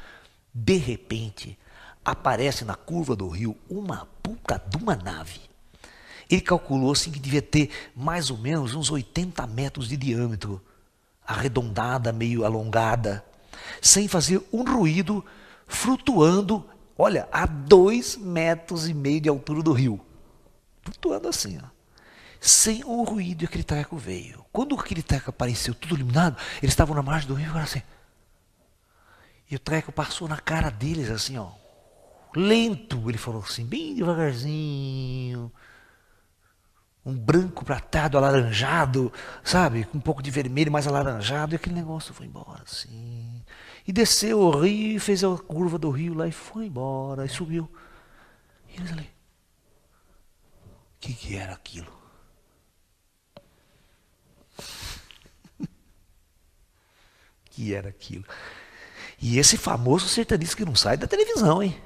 De repente, aparece na curva do rio uma puta de uma nave. Ele calculou assim que devia ter mais ou menos uns 80 metros de diâmetro. Arredondada, meio alongada. Sem fazer um ruído, flutuando, olha, a 2,5 metros de altura do rio. Flutuando assim, ó. Sem um ruído, e aquele treco veio. Quando aquele treco apareceu, tudo iluminado, eles estavam na margem do rio, agora assim. E o treco passou na cara deles, assim, ó. Lento, ele falou assim, bem devagarzinho. Um branco prateado, alaranjado, sabe? Com um pouco de vermelho, mais alaranjado. E aquele negócio foi embora, assim. E desceu o rio, fez a curva do rio lá e foi embora. E subiu. E eles ali. O que era aquilo? Que era aquilo? E esse famoso sertanista que não sai da televisão, hein?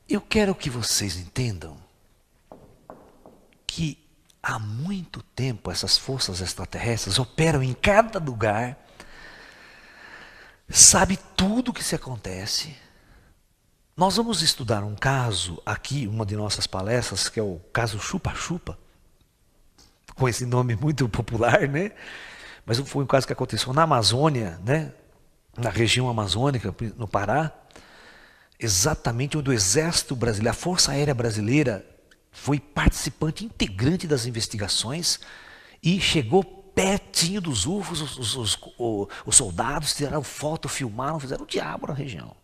Eu quero que vocês entendam que há muito tempo essas forças extraterrestres operam em cada lugar, sabe tudo o que se acontece. Nós vamos estudar um caso aqui, uma de nossas palestras, que é o caso Chupa-Chupa, com esse nome muito popular, né? Mas foi um caso que aconteceu na Amazônia, né? Na região amazônica, no Pará, exatamente onde o Exército Brasileiro, a Força Aérea Brasileira, foi participante integrante das investigações e chegou pertinho dos UFOs, os soldados tiraram foto, filmaram, fizeram o diabo na região.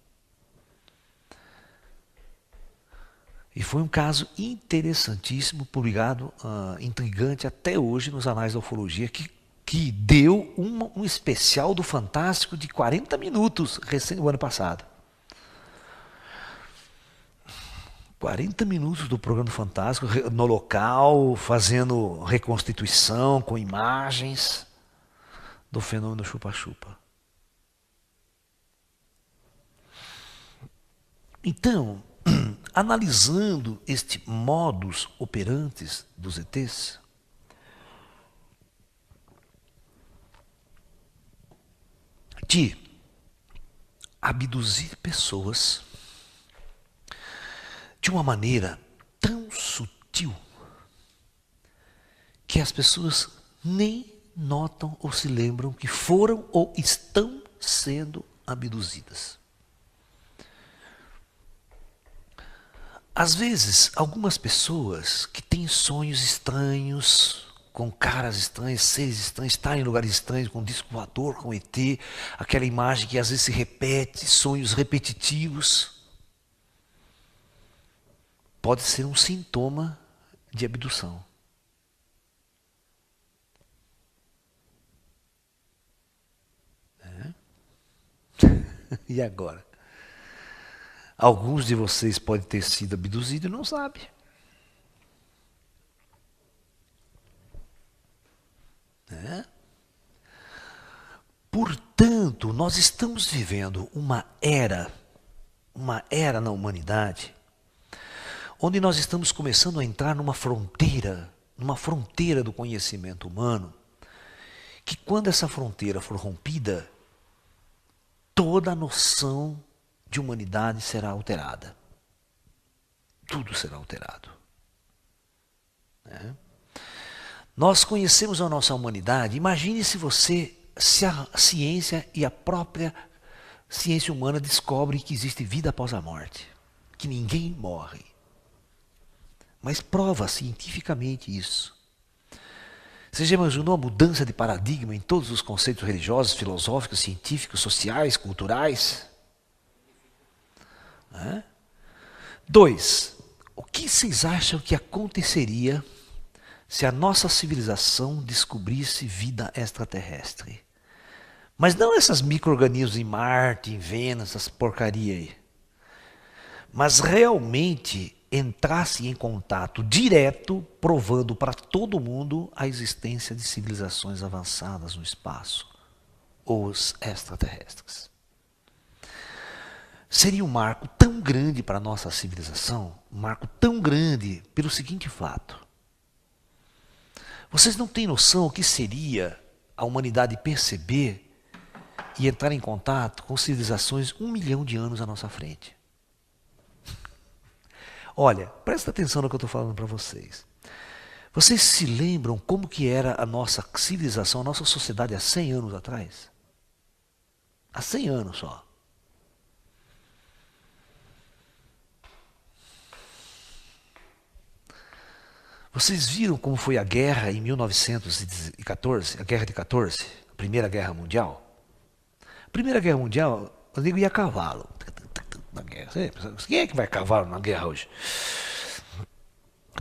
E foi um caso interessantíssimo, publicado, intrigante até hoje nos anais da ufologia, que deu um especial do Fantástico de 40 minutos, o ano passado. 40 minutos do programa Fantástico, no local, fazendo reconstituição com imagens do fenômeno chupa-chupa. Então, analisando este modus operantes dos ETs, de abduzir pessoas de uma maneira tão sutil que as pessoas nem notam ou se lembram que foram ou estão sendo abduzidas. Às vezes, algumas pessoas que têm sonhos estranhos, com caras estranhas, seres estranhos, estarem em lugares estranhos, com disco voador, com ET, aquela imagem que às vezes se repete, sonhos repetitivos, pode ser um sintoma de abdução. E agora? Alguns de vocês podem ter sido abduzidos e não sabem. Portanto, nós estamos vivendo uma era na humanidade, onde nós estamos começando a entrar numa fronteira do conhecimento humano, que quando essa fronteira for rompida, toda a noção de humanidade será alterada. Tudo será alterado. Nós conhecemos a nossa humanidade. Imagine se a ciência e a própria ciência humana descobrem que existe vida após a morte, que ninguém morre. Mas prova cientificamente isso. Você já imaginou a mudança de paradigma em todos os conceitos religiosos, filosóficos, científicos, sociais, culturais? 2. O que vocês acham que aconteceria se a nossa civilização descobrisse vida extraterrestre? Mas não esses micro-organismos em Marte, em Vênus, essas porcaria aí. Mas realmente entrasse em contato direto, provando para todo mundo a existência de civilizações avançadas no espaço, os extraterrestres. Seria um marco tão grande para a nossa civilização, um marco tão grande pelo seguinte fato. Vocês não têm noção o que seria a humanidade perceber e entrar em contato com civilizações 1 milhão de anos à nossa frente. Olha, presta atenção no que eu estou falando para vocês. Vocês se lembram como que era a nossa civilização, a nossa sociedade há 100 anos atrás? Há 100 anos só. Vocês viram como foi a guerra em 1914, a Guerra de 14, a Primeira Guerra Mundial? A Primeira Guerra Mundial, eu digo, ia a cavalo. Na guerra. Quem é que vai a cavalo na guerra hoje?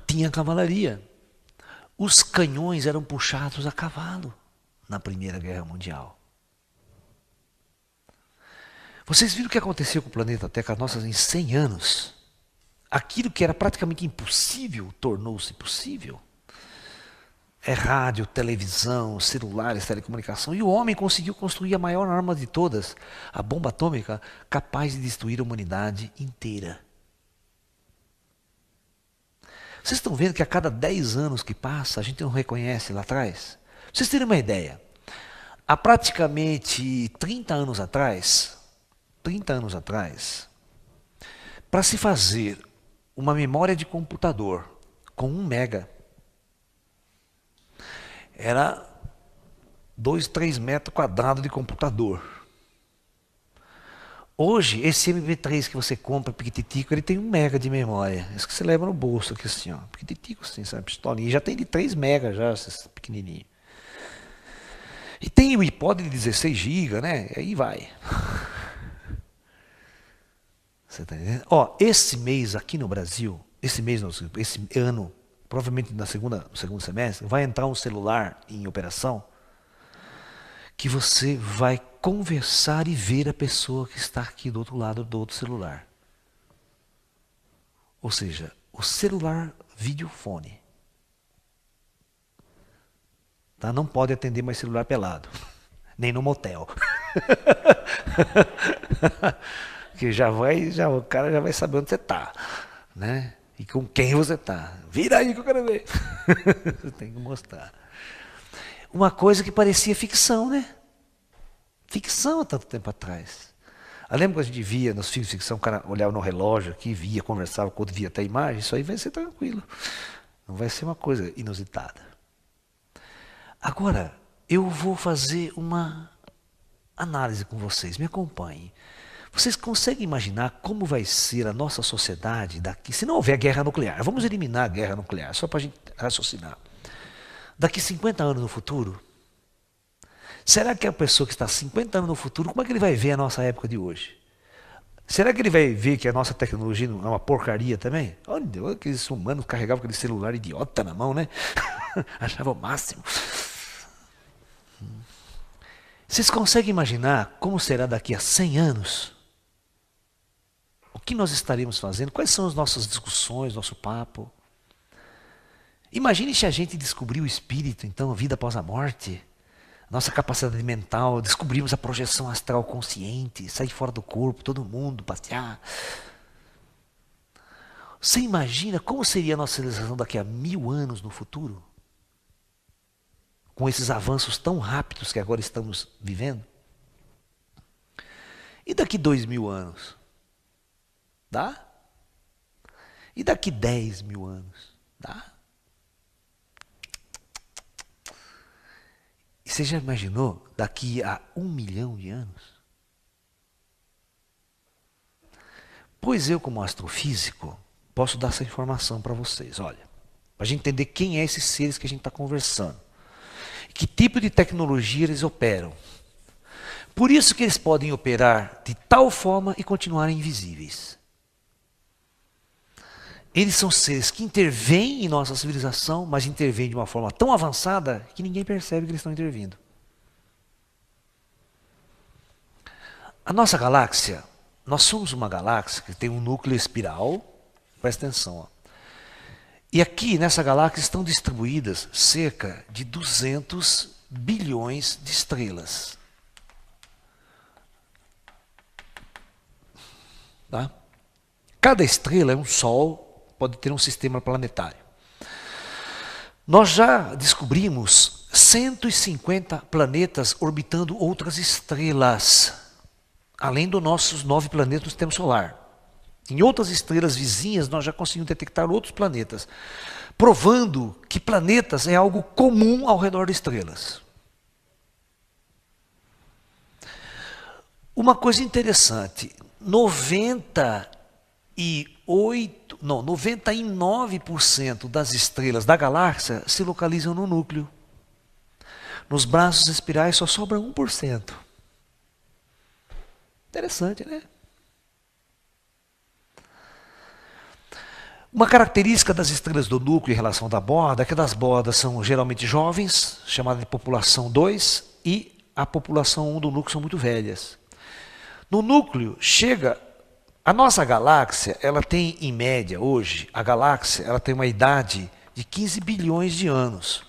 Tinha cavalaria. Os canhões eram puxados a cavalo na Primeira Guerra Mundial. Vocês viram o que aconteceu com o planeta Terra, nossas em 100 anos? Aquilo que era praticamente impossível tornou-se possível. É rádio, televisão, celulares, telecomunicação. E o homem conseguiu construir a maior arma de todas, a bomba atômica, capaz de destruir a humanidade inteira. Vocês estão vendo que a cada 10 anos que passa, a gente não reconhece lá atrás? Pra vocês terem uma ideia, há praticamente 30 anos atrás, para se fazer uma memória de computador com 1 mega, era 2, 3 metros quadrados de computador. Hoje, esse MP3 que você compra, piquititico, ele tem 1 mega de memória. Isso que você leva no bolso aqui assim, ó. Piquititico assim, sabe? Pistolinha. Já tem de 3 mega já, esses pequenininhos. o iPod de 16 GB, né? Aí vai. Você tá entendendo? Ó, esse mês aqui no Brasil, esse ano, provavelmente no segundo semestre, vai entrar um celular em operação que você vai conversar e ver a pessoa que está aqui do outro lado do outro celular. Ou seja, o celular videofone. Tá? Não pode atender mais celular pelado, nem no motel. Que o cara já vai saber onde você está, né? E com quem você está. Vira aí que eu quero ver. Você tem que mostrar. Uma coisa que parecia ficção, né? Ficção há tanto tempo atrás. Eu lembro que a gente via nos filmes de ficção, o cara olhava no relógio aqui, via, conversava, quando via até a imagem, isso aí vai ser tranquilo. Não vai ser uma coisa inusitada. Agora, eu vou fazer uma análise com vocês, me acompanhem. Vocês conseguem imaginar como vai ser a nossa sociedade daqui, se não houver guerra nuclear? Vamos eliminar a guerra nuclear, só para a gente raciocinar. Daqui 50 anos no futuro, será que a pessoa que está 50 anos no futuro, como é que ele vai ver a nossa época de hoje? Será que ele vai ver que a nossa tecnologia não é uma porcaria também? Olha, aqueles humanos carregavam aquele celular idiota na mão, né? Achava o máximo. Vocês conseguem imaginar como será daqui a 100 anos? O que nós estaremos fazendo? Quais são as nossas discussões, nosso papo? Imagine se a gente descobrir o espírito, então, a vida após a morte. Nossa capacidade mental, descobrimos a projeção astral consciente, sair fora do corpo, todo mundo, passear. Você imagina como seria a nossa civilização daqui a 1000 anos no futuro? Com esses avanços tão rápidos que agora estamos vivendo? E daqui 2000 anos? Dá? E daqui 10.000 anos? Dá? E você já imaginou daqui a 1 milhão de anos? Pois eu, como astrofísico, posso dar essa informação para vocês. Olha, para a gente entender quem é esses seres que a gente está conversando. Que tipo de tecnologia eles operam. Por isso que eles podem operar de tal forma e continuarem invisíveis. Eles são seres que intervêm em nossa civilização, mas intervêm de uma forma tão avançada que ninguém percebe que eles estão intervindo. A nossa galáxia, nós somos uma galáxia que tem um núcleo espiral, presta atenção, ó. E aqui nessa galáxia estão distribuídas cerca de 200 bilhões de estrelas. Tá? Cada estrela é um Sol, pode ter um sistema planetário. Nós já descobrimos 150 planetas orbitando outras estrelas, além dos nossos 9 planetas do sistema solar. Em outras estrelas vizinhas, nós já conseguimos detectar outros planetas, provando que planetas é algo comum ao redor de estrelas. Uma coisa interessante, 99% das estrelas da galáxia se localizam no núcleo. Nos braços espirais só sobra 1%. Interessante, né? Uma característica das estrelas do núcleo em relação da borda é que das bordas são geralmente jovens, chamada de população 2, e a população 1 do núcleo são muito velhas. No núcleo chega... A nossa galáxia, ela tem em média hoje, a galáxia ela tem uma idade de 15 bilhões de anos.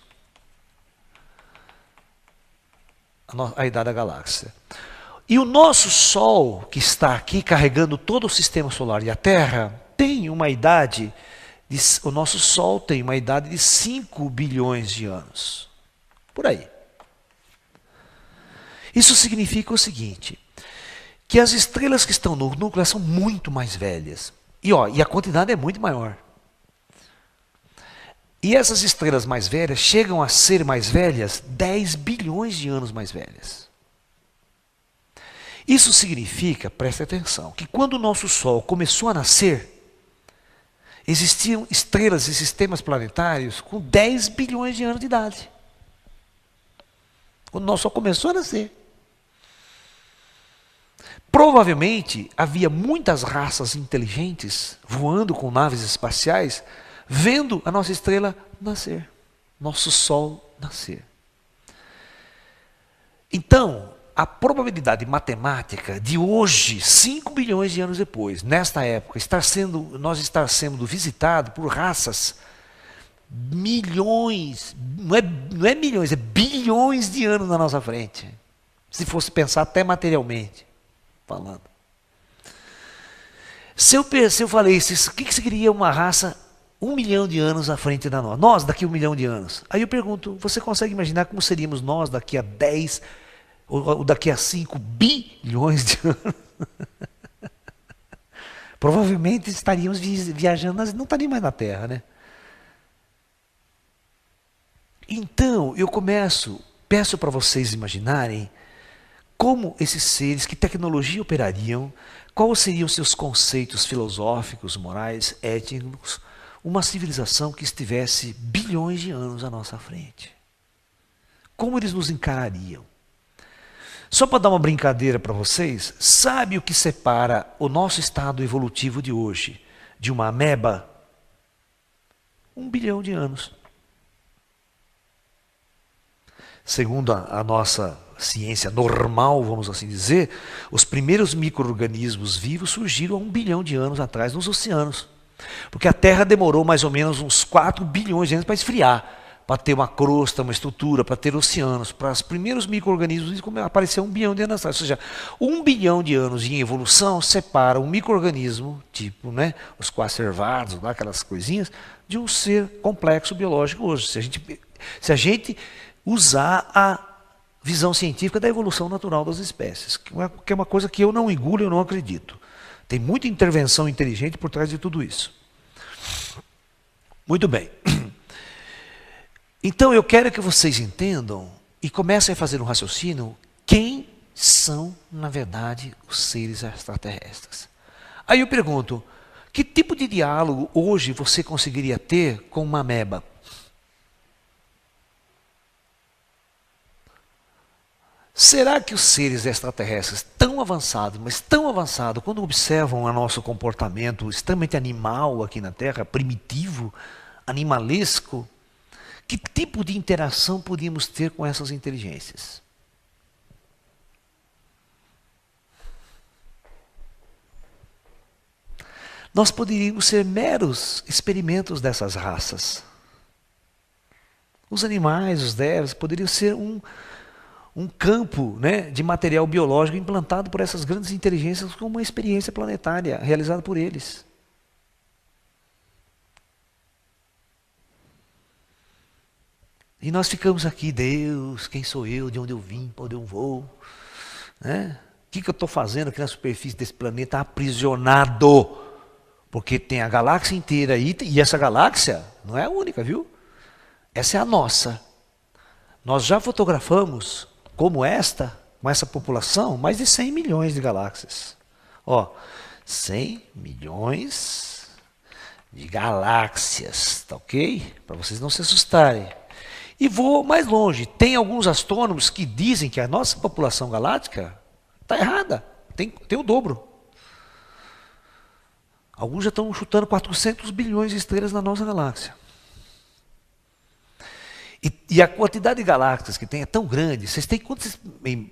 A idade da galáxia. E o nosso Sol, que está aqui carregando todo o sistema solar e a Terra, tem uma idade, o nosso Sol tem uma idade de 5 bilhões de anos. Por aí. Isso significa o seguinte, que as estrelas que estão no núcleo são muito mais velhas. E a quantidade é muito maior. E essas estrelas mais velhas chegam a ser mais velhas 10 bilhões de anos mais velhas. Isso significa, preste atenção, que quando o nosso Sol começou a nascer, existiam estrelas e sistemas planetários com 10 bilhões de anos de idade. quando nós só começou a nascer. Provavelmente havia muitas raças inteligentes voando com naves espaciais, vendo a nossa estrela nascer, nosso Sol nascer. Então, a probabilidade matemática de hoje, 5 bilhões de anos depois, nesta época, nós estar sendo visitados por raças milhões, não é milhões, é bilhões de anos na nossa frente. Se fosse pensar até materialmente falando. Se eu falei, o que seria uma raça 1 milhão de anos à frente da nossa? Nós daqui a 1 milhão de anos. Aí eu pergunto, você consegue imaginar como seríamos nós daqui a 10 ou daqui a 5 bilhões de anos? Provavelmente estaríamos viajando, não estaríamos mais na Terra, né? Então, peço para vocês imaginarem como esses seres, que tecnologia operariam, quais seriam seus conceitos filosóficos, morais, étnicos, uma civilização que estivesse bilhões de anos à nossa frente. Como eles nos encarariam? Só para dar uma brincadeira para vocês, sabe o que separa o nosso estado evolutivo de hoje de uma ameba? 1 bilhão de anos. Segundo a nossa ciência normal, vamos assim dizer, os primeiros micro-organismos vivos surgiram há 1 bilhão de anos atrás nos oceanos. Porque a Terra demorou mais ou menos uns 4 bilhões de anos para esfriar, para ter uma crosta, uma estrutura, para ter oceanos. Para os primeiros micro-organismos apareceu 1 bilhão de anos atrás. Ou seja, 1 bilhão de anos em evolução separa um micro-organismo, tipo os quaservados, aquelas coisinhas, de um ser complexo biológico hoje. Se a gente usar a visão científica da evolução natural das espécies, que é uma coisa que eu não engulo, eu não acredito. Tem muita intervenção inteligente por trás de tudo isso. Muito bem. Então eu quero que vocês entendam e comecem a fazer um raciocínio quem são, na verdade, os seres extraterrestres. Aí eu pergunto, que tipo de diálogo hoje você conseguiria ter com uma ameba? Será que os seres extraterrestres tão avançados, mas tão avançados, quando observam o nosso comportamento extremamente animal aqui na Terra, primitivo, animalesco, que tipo de interação podíamos ter com essas inteligências? Nós poderíamos ser meros experimentos dessas raças. Os animais, os devas, poderiam ser um campo de material biológico implantado por essas grandes inteligências como uma experiência planetária realizada por eles. E nós ficamos aqui, Deus, quem sou eu, de onde eu vim, para onde eu vou? O que eu estou fazendo aqui na superfície desse planeta aprisionado? Porque tem a galáxia inteira aí, e essa galáxia não é a única, viu? Essa é a nossa. Nós já fotografamos como com essa população, mais de 100 milhões de galáxias. 100 milhões de galáxias, tá ok? Para vocês não se assustarem. E vou mais longe. Tem alguns astrônomos que dizem que a nossa população galáctica está errada. Tem o dobro. Alguns já estão chutando 400 bilhões de estrelas na nossa galáxia. E a quantidade de galáxias que tem é tão grande, quando vocês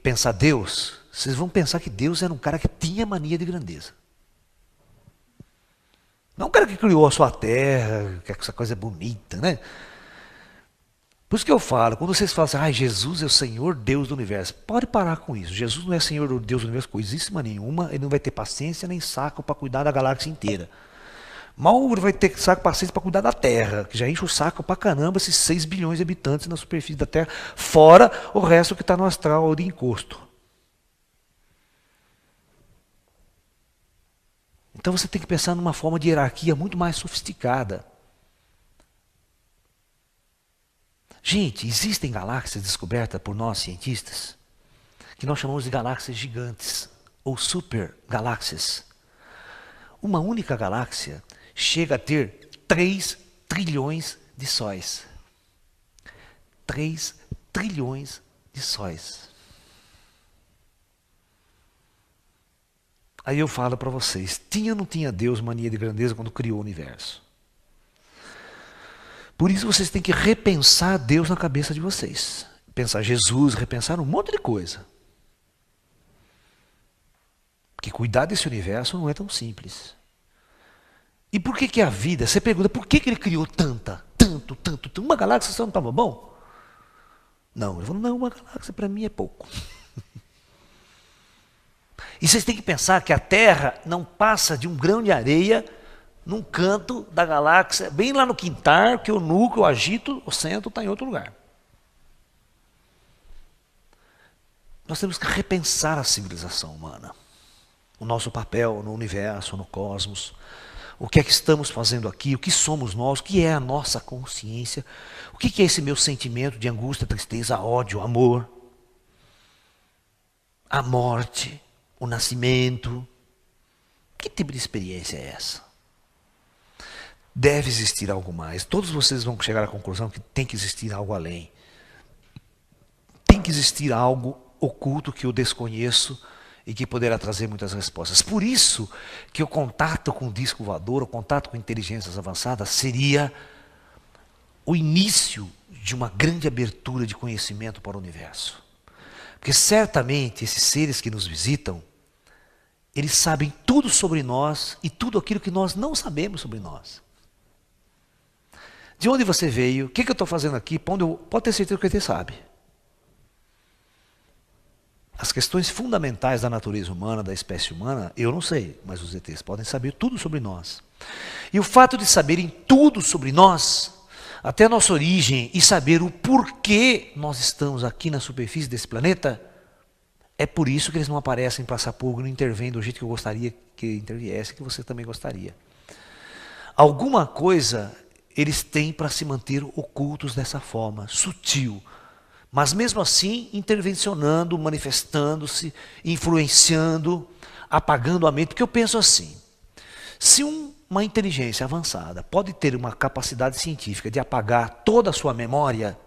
pensar Deus, vocês vão pensar que Deus era um cara que tinha mania de grandeza. Não um cara que criou a sua terra, que essa coisa é bonita, né? Por isso que eu falo, quando vocês falam assim, Jesus é o Senhor Deus do universo, pode parar com isso. Jesus não é Senhor Deus do universo coisíssima nenhuma, ele não vai ter paciência nem saco para cuidar da galáxia inteira. Mal vai ter saco paciência para cuidar da Terra, que já enche o saco pra caramba esses 6 bilhões de habitantes na superfície da Terra, fora o resto que está no astral ou de encosto. Então você tem que pensar numa forma de hierarquia muito mais sofisticada. Gente, existem galáxias descobertas por nós cientistas, que nós chamamos de galáxias gigantes, ou supergaláxias. Uma única galáxia chega a ter 3 trilhões de sóis. 3 trilhões de de sóis. Aí eu falo para vocês, tinha ou não tinha Deus mania de grandeza quando criou o universo? Por isso vocês têm que repensar Deus na cabeça de vocês. Pensar Jesus, repensar um monte de coisa. Porque cuidar desse universo não é tão simples. E por que a vida? Você pergunta, por que ele criou tanto? Uma galáxia só não estava bom? Não, ele falou, não, uma galáxia para mim é pouco. E vocês têm que pensar que a Terra não passa de um grão de areia num canto da galáxia, bem lá no quintal, que o núcleo, o agito, o centro está em outro lugar. Nós temos que repensar a civilização humana, o nosso papel no universo, no cosmos, o que é que estamos fazendo aqui, o que somos nós, o que é a nossa consciência, o que é esse meu sentimento de angústia, tristeza, ódio, amor, a morte, o nascimento. Que tipo de experiência é essa? Deve existir algo mais. Todos vocês vão chegar à conclusão que tem que existir algo além. Tem que existir algo oculto que eu desconheço e que poderá trazer muitas respostas. Por isso que o contato com o disco voador, o contato com inteligências avançadas seria o início de uma grande abertura de conhecimento para o universo. Porque certamente esses seres que nos visitam, eles sabem tudo sobre nós e tudo aquilo que nós não sabemos sobre nós. De onde você veio? O que eu estou fazendo aqui? Pode ter certeza que ele sabe. As questões fundamentais da natureza humana, da espécie humana, eu não sei, mas os ETs podem saber tudo sobre nós. E o fato de saberem tudo sobre nós, até a nossa origem, e saber o porquê nós estamos aqui na superfície desse planeta, é por isso que eles não aparecem para Sapulgo, não intervêm do jeito que eu gostaria que interviesse, que você também gostaria. Alguma coisa eles têm para se manter ocultos dessa forma, sutil. Mas mesmo assim, intervencionando, manifestando-se, influenciando, apagando a mente. Porque eu penso assim, se uma inteligência avançada pode ter uma capacidade científica de apagar toda a sua memória,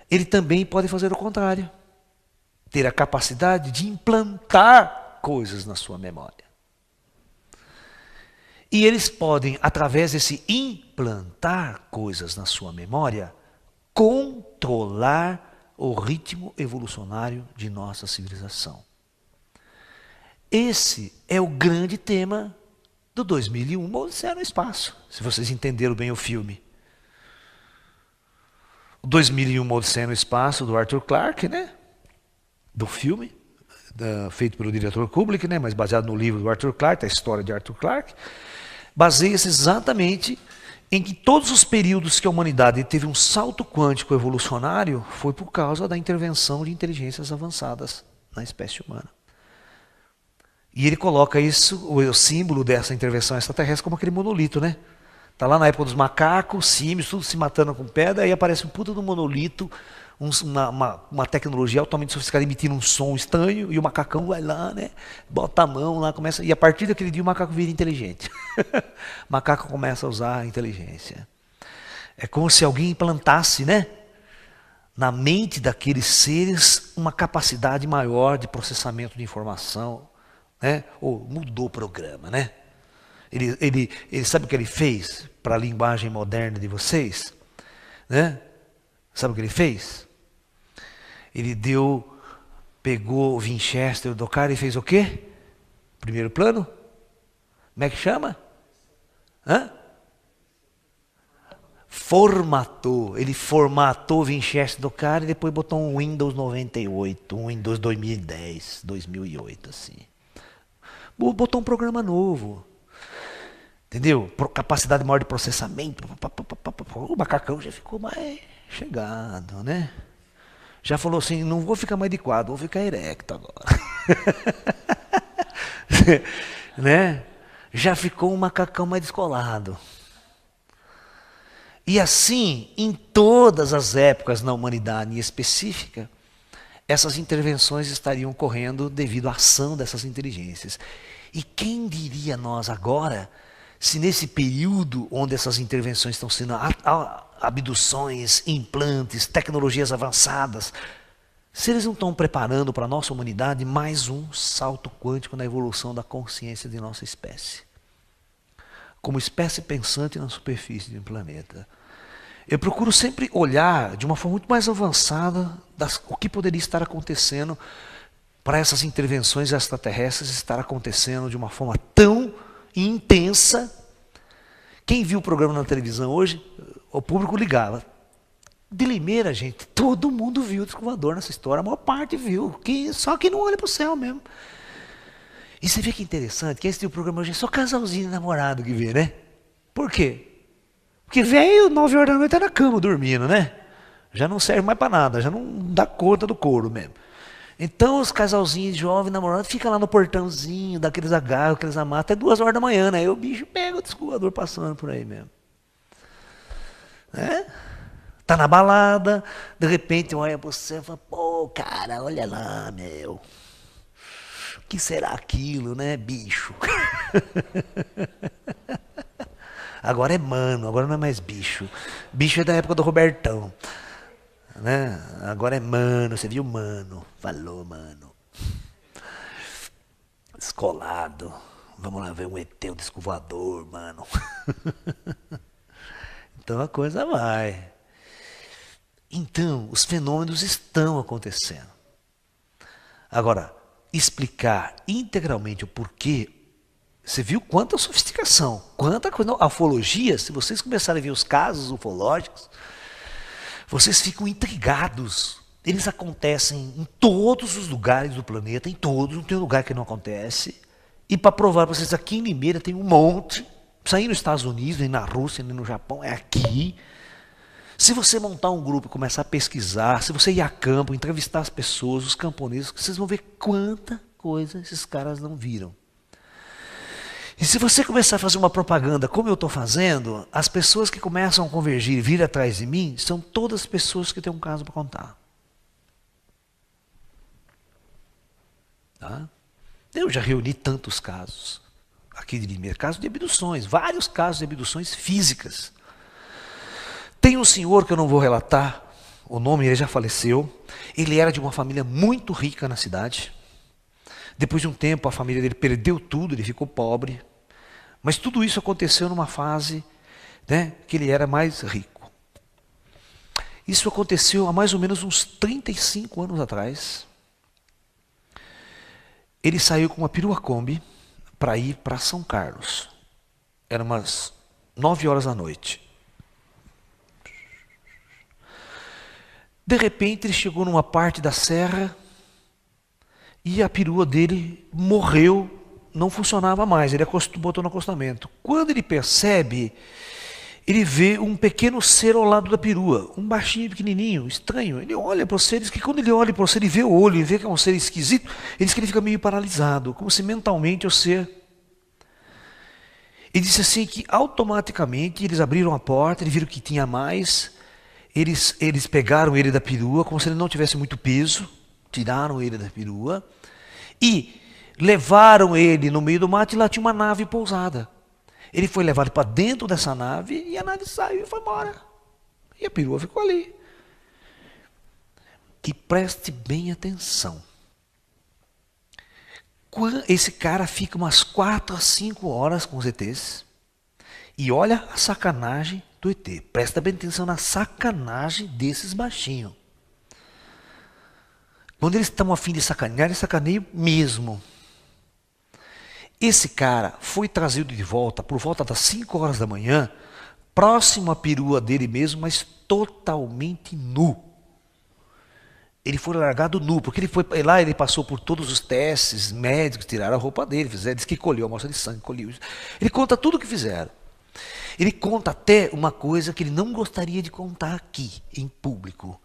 ele também pode fazer o contrário. Ter a capacidade de implantar coisas na sua memória. E eles podem, através desse implantar coisas na sua memória, controlar o ritmo evolucionário de nossa civilização. Esse é o grande tema do 2001, Uma Odisseia no Espaço, se vocês entenderam bem o filme. O 2001, Uma Odisseia no Espaço, do Arthur Clarke, né? Do filme, feito pelo diretor Kubrick, né? Mas baseado no livro do Arthur Clarke, a história de Arthur Clarke, baseia-se exatamente em que todos os períodos que a humanidade teve um salto quântico evolucionário foi por causa da intervenção de inteligências avançadas na espécie humana. E ele coloca isso, o símbolo dessa intervenção extraterrestre, como aquele monolito, né? Está lá na época dos macacos, símios, tudo se matando com pedra, aí aparece um puta do monolito, uma tecnologia altamente sofisticada, emitindo um som estranho, e o macacão vai lá, né? Bota a mão lá, começa. E a partir daquele dia o macaco vira inteligente. O macaco começa a usar a inteligência. É como se alguém implantasse, né? Na mente daqueles seres uma capacidade maior de processamento de informação, né? Ou mudou o programa, né? Ele sabe o que ele fez para a linguagem moderna de vocês? Né? Sabe o que ele fez? Ele pegou o Winchester do cara e fez o quê? Primeiro plano? Como é que chama? Hã? Ele formatou o Winchester do cara e depois botou um Windows 98, um Windows 2010, 2008, assim. Botou um programa novo. Entendeu? Capacidade maior de processamento. O macacão já ficou mais chegado, né? Já falou assim, não vou ficar mais de quadro, vou ficar erecto agora. Né? Já ficou um macacão mais descolado. E assim, em todas as épocas na humanidade em específica, essas intervenções estariam ocorrendo devido à ação dessas inteligências. E quem diria nós agora, se nesse período onde essas intervenções estão sendo abduções, implantes, tecnologias avançadas, Se eles não estão preparando para a nossa humanidade mais um salto quântico na evolução da consciência de nossa espécie. Como espécie pensante na superfície de um planeta. Eu procuro sempre olhar de uma forma muito mais avançada o que poderia estar acontecendo para essas intervenções extraterrestres estar acontecendo de uma forma tão intensa. Quem viu o programa na televisão hoje, o público ligava. De Limeira, gente, todo mundo viu o disco voador nessa história, a maior parte viu, só que não olha para o céu mesmo. E você vê que interessante, que esse programa hoje é só casalzinho e namorado que vê, né? Por quê? Porque velho, 9 horas da noite tá na cama dormindo, né? Já não serve mais para nada, já não dá conta do couro mesmo. Então os casalzinhos jovens, namorados, ficam lá no portãozinho, daqueles agarros, aqueles amarros, até 2 horas da manhã, né? Aí o bicho pega o disco voador passando por aí mesmo. Né? Tá na balada, de repente olha pra você e fala, pô, cara, olha lá, meu. O que será aquilo, né, bicho? Agora é mano, agora não é mais bicho. Bicho é da época do Robertão. Né? Agora é mano, você viu mano? Falou, mano. Descolado. Vamos lá ver um ET, um disco voador, mano. Então a coisa vai. Então, os fenômenos estão acontecendo. Agora, explicar integralmente o porquê, você viu quanta sofisticação, quanta coisa. A ufologia, se vocês começarem a ver os casos ufológicos, vocês ficam intrigados. Eles acontecem em todos os lugares do planeta, em todos, não tem lugar que não acontece. E para provar para vocês, aqui em Limeira tem um monte, saindo nos Estados Unidos, nem na Rússia, nem no Japão, é aqui. Se você montar um grupo e começar a pesquisar, se você ir a campo, entrevistar as pessoas, os camponeses, vocês vão ver quanta coisa esses caras não viram. E se você começar a fazer uma propaganda como eu estou fazendo, as pessoas que começam a convergir e vir atrás de mim, são todas pessoas que têm um caso para contar. Tá? Eu já reuni tantos casos aqui de Limeira, casos de abduções, vários casos de abduções físicas. Tem um senhor que eu não vou relatar, o nome ele já faleceu, ele era de uma família muito rica na cidade. Depois de um tempo a família dele perdeu tudo, ele ficou pobre. Mas tudo isso aconteceu numa fase, né, que ele era mais rico. Isso aconteceu há mais ou menos uns 35 anos atrás. Ele saiu com uma perua Kombi para ir para São Carlos. Era umas 9 horas da noite. De repente ele chegou numa parte da serra e a perua dele morreu, não funcionava mais, ele botou no acostamento. Quando ele percebe, ele vê um pequeno ser ao lado da perua, um baixinho, pequenininho, estranho. Ele olha para os seres, que quando ele olha para o ser, ele vê o olho, ele vê que é um ser esquisito, ele diz que ele fica meio paralisado, como se mentalmente o ser... Ele disse assim que automaticamente eles abriram a porta, eles viram que tinha mais... Eles pegaram ele da perua, como se ele não tivesse muito peso, tiraram ele da perua e levaram ele no meio do mato e lá tinha uma nave pousada. Ele foi levado para dentro dessa nave e a nave saiu e foi embora. E a perua ficou ali. E preste bem atenção. Esse cara fica umas 4 a 5 horas com os ETs e olha a sacanagem do ET. Presta bem atenção na sacanagem desses baixinhos. Quando eles estão a fim de sacanear, eles sacaneiam mesmo. Esse cara foi trazido de volta por volta das 5 horas da manhã, próximo à perua dele mesmo, mas totalmente nu. Ele foi largado nu, porque ele foi lá, ele passou por todos os testes médicos, tiraram a roupa dele, disse que colheu a amostra de sangue, colheu. Ele conta tudo o que fizeram. Ele conta até uma coisa que ele não gostaria de contar aqui, em público.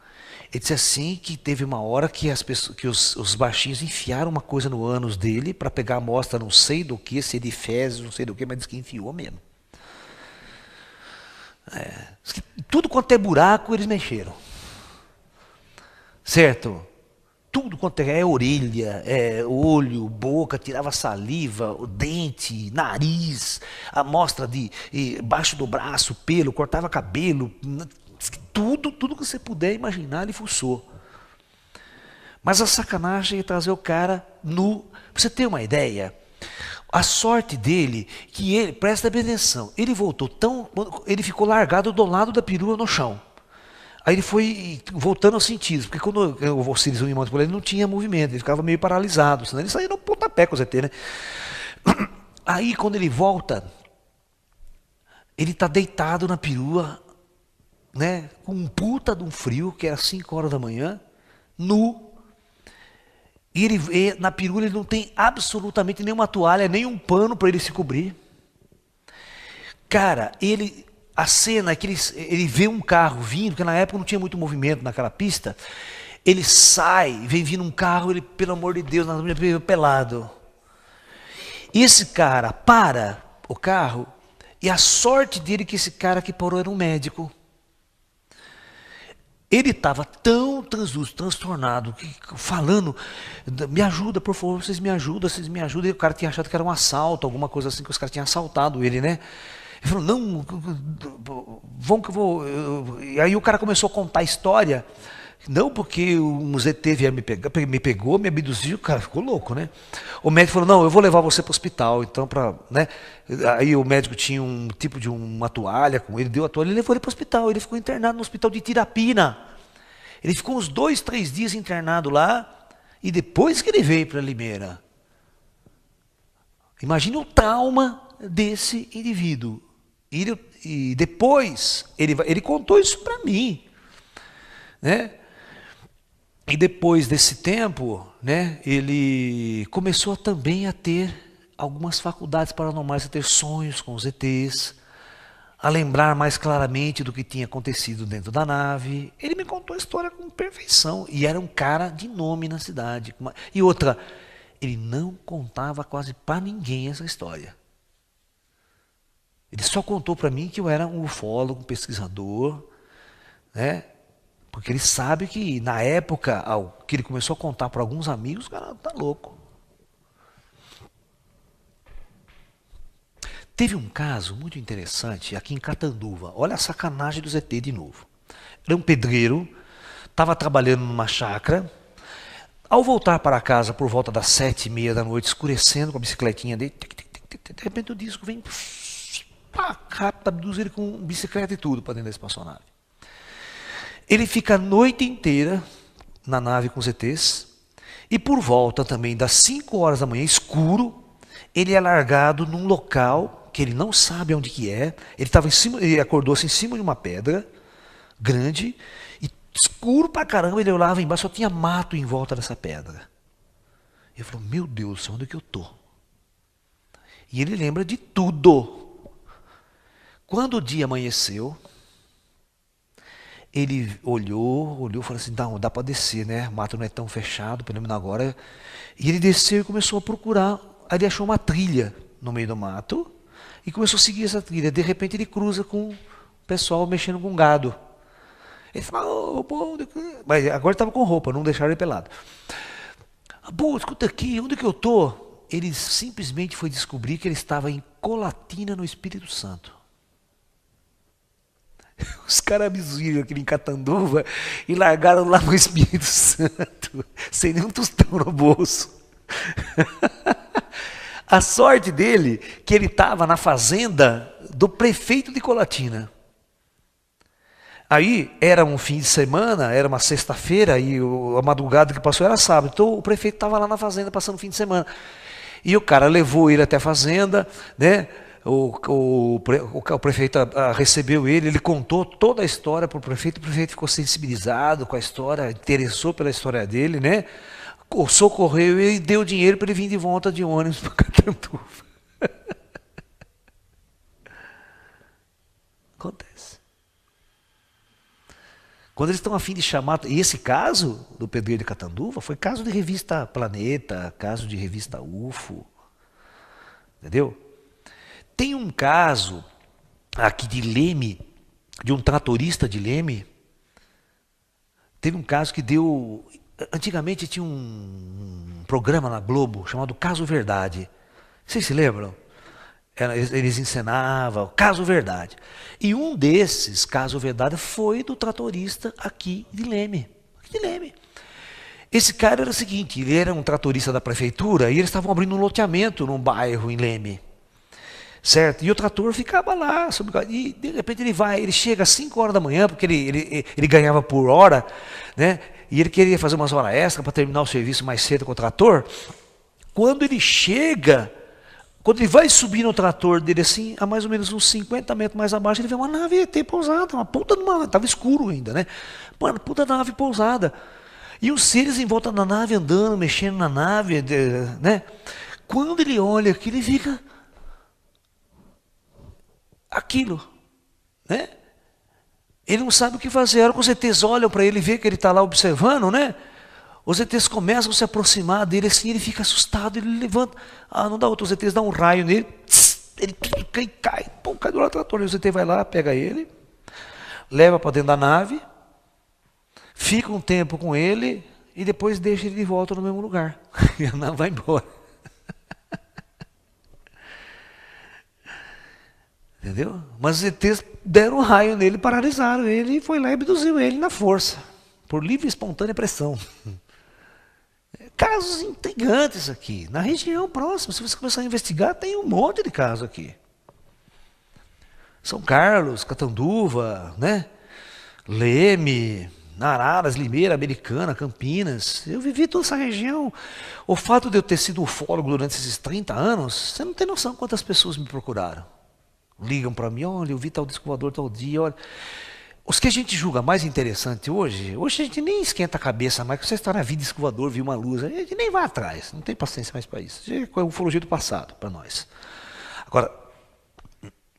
Ele disse assim que teve uma hora que, os baixinhos enfiaram uma coisa no ânus dele para pegar a amostra não sei do que, se de fezes, não sei do que, mas disse que enfiou mesmo. Tudo quanto é buraco eles mexeram. Certo? Tudo quanto é orelha, olho, boca, tirava saliva, o dente, nariz, amostra de baixo do braço, pelo, cortava cabelo, tudo que você puder imaginar ele fuçou. Mas a sacanagem é trazer o cara nu. Pra você ter uma ideia, a sorte dele, que ele, presta bem atenção, ele voltou ele ficou largado do lado da perua no chão. Aí ele foi voltando aos sentidos, porque quando o Osiris, o irmão, ele não tinha movimento, ele ficava meio paralisado, senão ele saía no pontapé com o ZT, né? Aí quando ele volta, ele está deitado na perua, né, com um puta de um frio, que era 5 horas da manhã, nu. E ele vê, na perua ele não tem absolutamente nenhuma toalha, nem um pano para ele se cobrir. Cara, a cena é que ele vê um carro vindo, porque na época não tinha muito movimento naquela pista. Ele sai, vem vindo um carro, ele, pelo amor de Deus, pelado. E esse cara para o carro, e a sorte dele é que esse cara que parou era um médico. Ele estava tão transtornado, falando, me ajuda, por favor, vocês me ajudam. E o cara tinha achado que era um assalto, alguma coisa assim, que os caras tinham assaltado ele, né? Ele falou, não, vamos que eu vou... E aí o cara começou a contar a história. Não, porque um ZT me pegou, me abduziu, o cara ficou louco, né? O médico falou, não, eu vou levar você para o hospital, então, né? Aí o médico tinha um tipo de uma toalha com ele, deu a toalha e levou ele para o hospital. Ele ficou internado no hospital de Tirapina. Ele ficou uns 2, 3 dias internado lá, e depois que ele veio para Limeira. Imagine o trauma desse indivíduo. E depois, ele contou isso para mim, né? E depois desse tempo, né, ele começou também a ter algumas faculdades paranormais, a ter sonhos com os ETs, a lembrar mais claramente do que tinha acontecido dentro da nave. Ele me contou a história com perfeição, e era um cara de nome na cidade. E outra, ele não contava quase para ninguém essa história. Ele só contou para mim que eu era um ufólogo, um pesquisador, né? Porque ele sabe que na época, que ele começou a contar para alguns amigos, o cara tá louco. Teve um caso muito interessante aqui em Catanduva. Olha a sacanagem do ZT de novo. Era um pedreiro, estava trabalhando numa chácara. Ao voltar para casa por volta das 7h30 da noite, escurecendo com a bicicletinha dele, de repente o disco vem, rápido, abduz ele com bicicleta e tudo para dentro da espaçonave. Ele fica a noite inteira na nave com os ETs, e por volta também das 5 horas da manhã, escuro, ele é largado num local que ele não sabe onde que é. Ele acordou-se em cima de uma pedra grande, e escuro pra caramba, ele olhava embaixo, só tinha mato em volta dessa pedra. Ele falou, meu Deus do céu, onde é que eu tô? E ele lembra de tudo. Quando o dia amanheceu, ele olhou e falou assim, dá para descer, né? O mato não é tão fechado, pelo menos agora. E ele desceu e começou a procurar. Aí ele achou uma trilha no meio do mato e começou a seguir essa trilha. De repente ele cruza com o pessoal mexendo com gado. Ele falou, pô, mas agora estava com roupa, não deixaram ele pelado. Pô, escuta aqui, onde que eu tô? Ele simplesmente foi descobrir que ele estava em Colatina, no Espírito Santo. Os caras abduziram aquele em Catanduva e largaram lá no Espírito Santo, sem nenhum tostão no bolso. A sorte dele, que ele estava na fazenda do prefeito de Colatina. Aí, era um fim de semana, era uma sexta-feira, e a madrugada que passou era sábado. Então, o prefeito estava lá na fazenda, passando o fim de semana. E o cara levou ele até a fazenda, né? O prefeito recebeu ele contou toda a história para o prefeito ficou sensibilizado com a história, interessou pela história dele, né? Socorreu ele e deu dinheiro para ele vir de volta de ônibus para Catanduva. Acontece. Quando eles estão a fim de chamar... E esse caso do pedreiro de Catanduva foi caso de revista Planeta, caso de revista UFO. Entendeu? Tem um caso aqui de Leme, de um tratorista de Leme. Teve um caso que deu... Antigamente tinha um programa na Globo chamado Caso Verdade. Vocês se lembram? Eles encenavam Caso Verdade. E um desses, Caso Verdade, foi do tratorista aqui de Leme. Esse cara era o seguinte, ele era um tratorista da prefeitura e eles estavam abrindo um loteamento num bairro em Leme. Certo? E o trator ficava lá, e de repente ele chega às 5 horas da manhã, porque ele ganhava por hora, né? E ele queria fazer umas horas extras para terminar o serviço mais cedo com o trator. Quando ele chega, quando ele vai subir no trator dele assim, a mais ou menos uns 50 metros mais abaixo, ele vê uma nave ET pousada, uma puta de uma, estava escuro ainda, né? Mano, puta nave pousada. E os seres em volta da nave andando, mexendo na nave, né? Quando ele olha aqui, ele fica aquilo, né? Ele não sabe o que fazer. A hora que os ETs olham para ele e vê que ele está lá observando, né? Os ETs começam a se aproximar dele assim, ele fica assustado, ele levanta. Ah, não dá outro, os ETs dão um raio nele, ele cai, pô, cai do lado do trator. E o ET vai lá, pega ele, leva para dentro da nave, fica um tempo com ele e depois deixa ele de volta no mesmo lugar. E a nave vai embora. Entendeu? Mas os ETs deram um raio nele, paralisaram ele e foi lá e abduziu ele na força, por livre e espontânea pressão. Casos intrigantes aqui, na região próxima. Se você começar a investigar, tem um monte de casos aqui. São Carlos, Catanduva, né? Leme, Araras, Limeira, Americana, Campinas. Eu vivi toda essa região. O fato de eu ter sido ufólogo durante esses 30 anos, você não tem noção quantas pessoas me procuraram. Ligam para mim, olha, eu vi tal disco voador tal dia, olha. Os que a gente julga mais interessante hoje a gente nem esquenta a cabeça mais, que você está na vida disco voador, viu uma luz, a gente nem vai atrás, não tem paciência mais para isso. É a ufologia do passado para nós. Agora,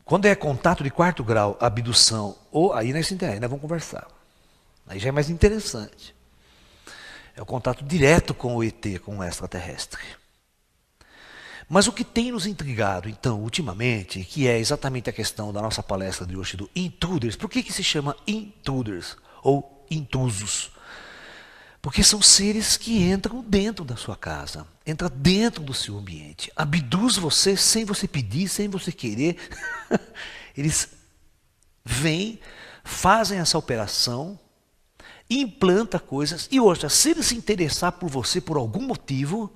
quando é contato de quarto grau, abdução, ou aí nós vamos conversar. Aí já é mais interessante. É o contato direto com o ET, com o extraterrestre. Mas o que tem nos intrigado, então, ultimamente, que é exatamente a questão da nossa palestra de hoje do intruders. Por que se chama intruders ou intrusos? Porque são seres que entram dentro da sua casa, entram dentro do seu ambiente, abduz você sem você pedir, sem você querer. Eles vêm, fazem essa operação, implantam coisas, e outra, se ele se interessar por você por algum motivo,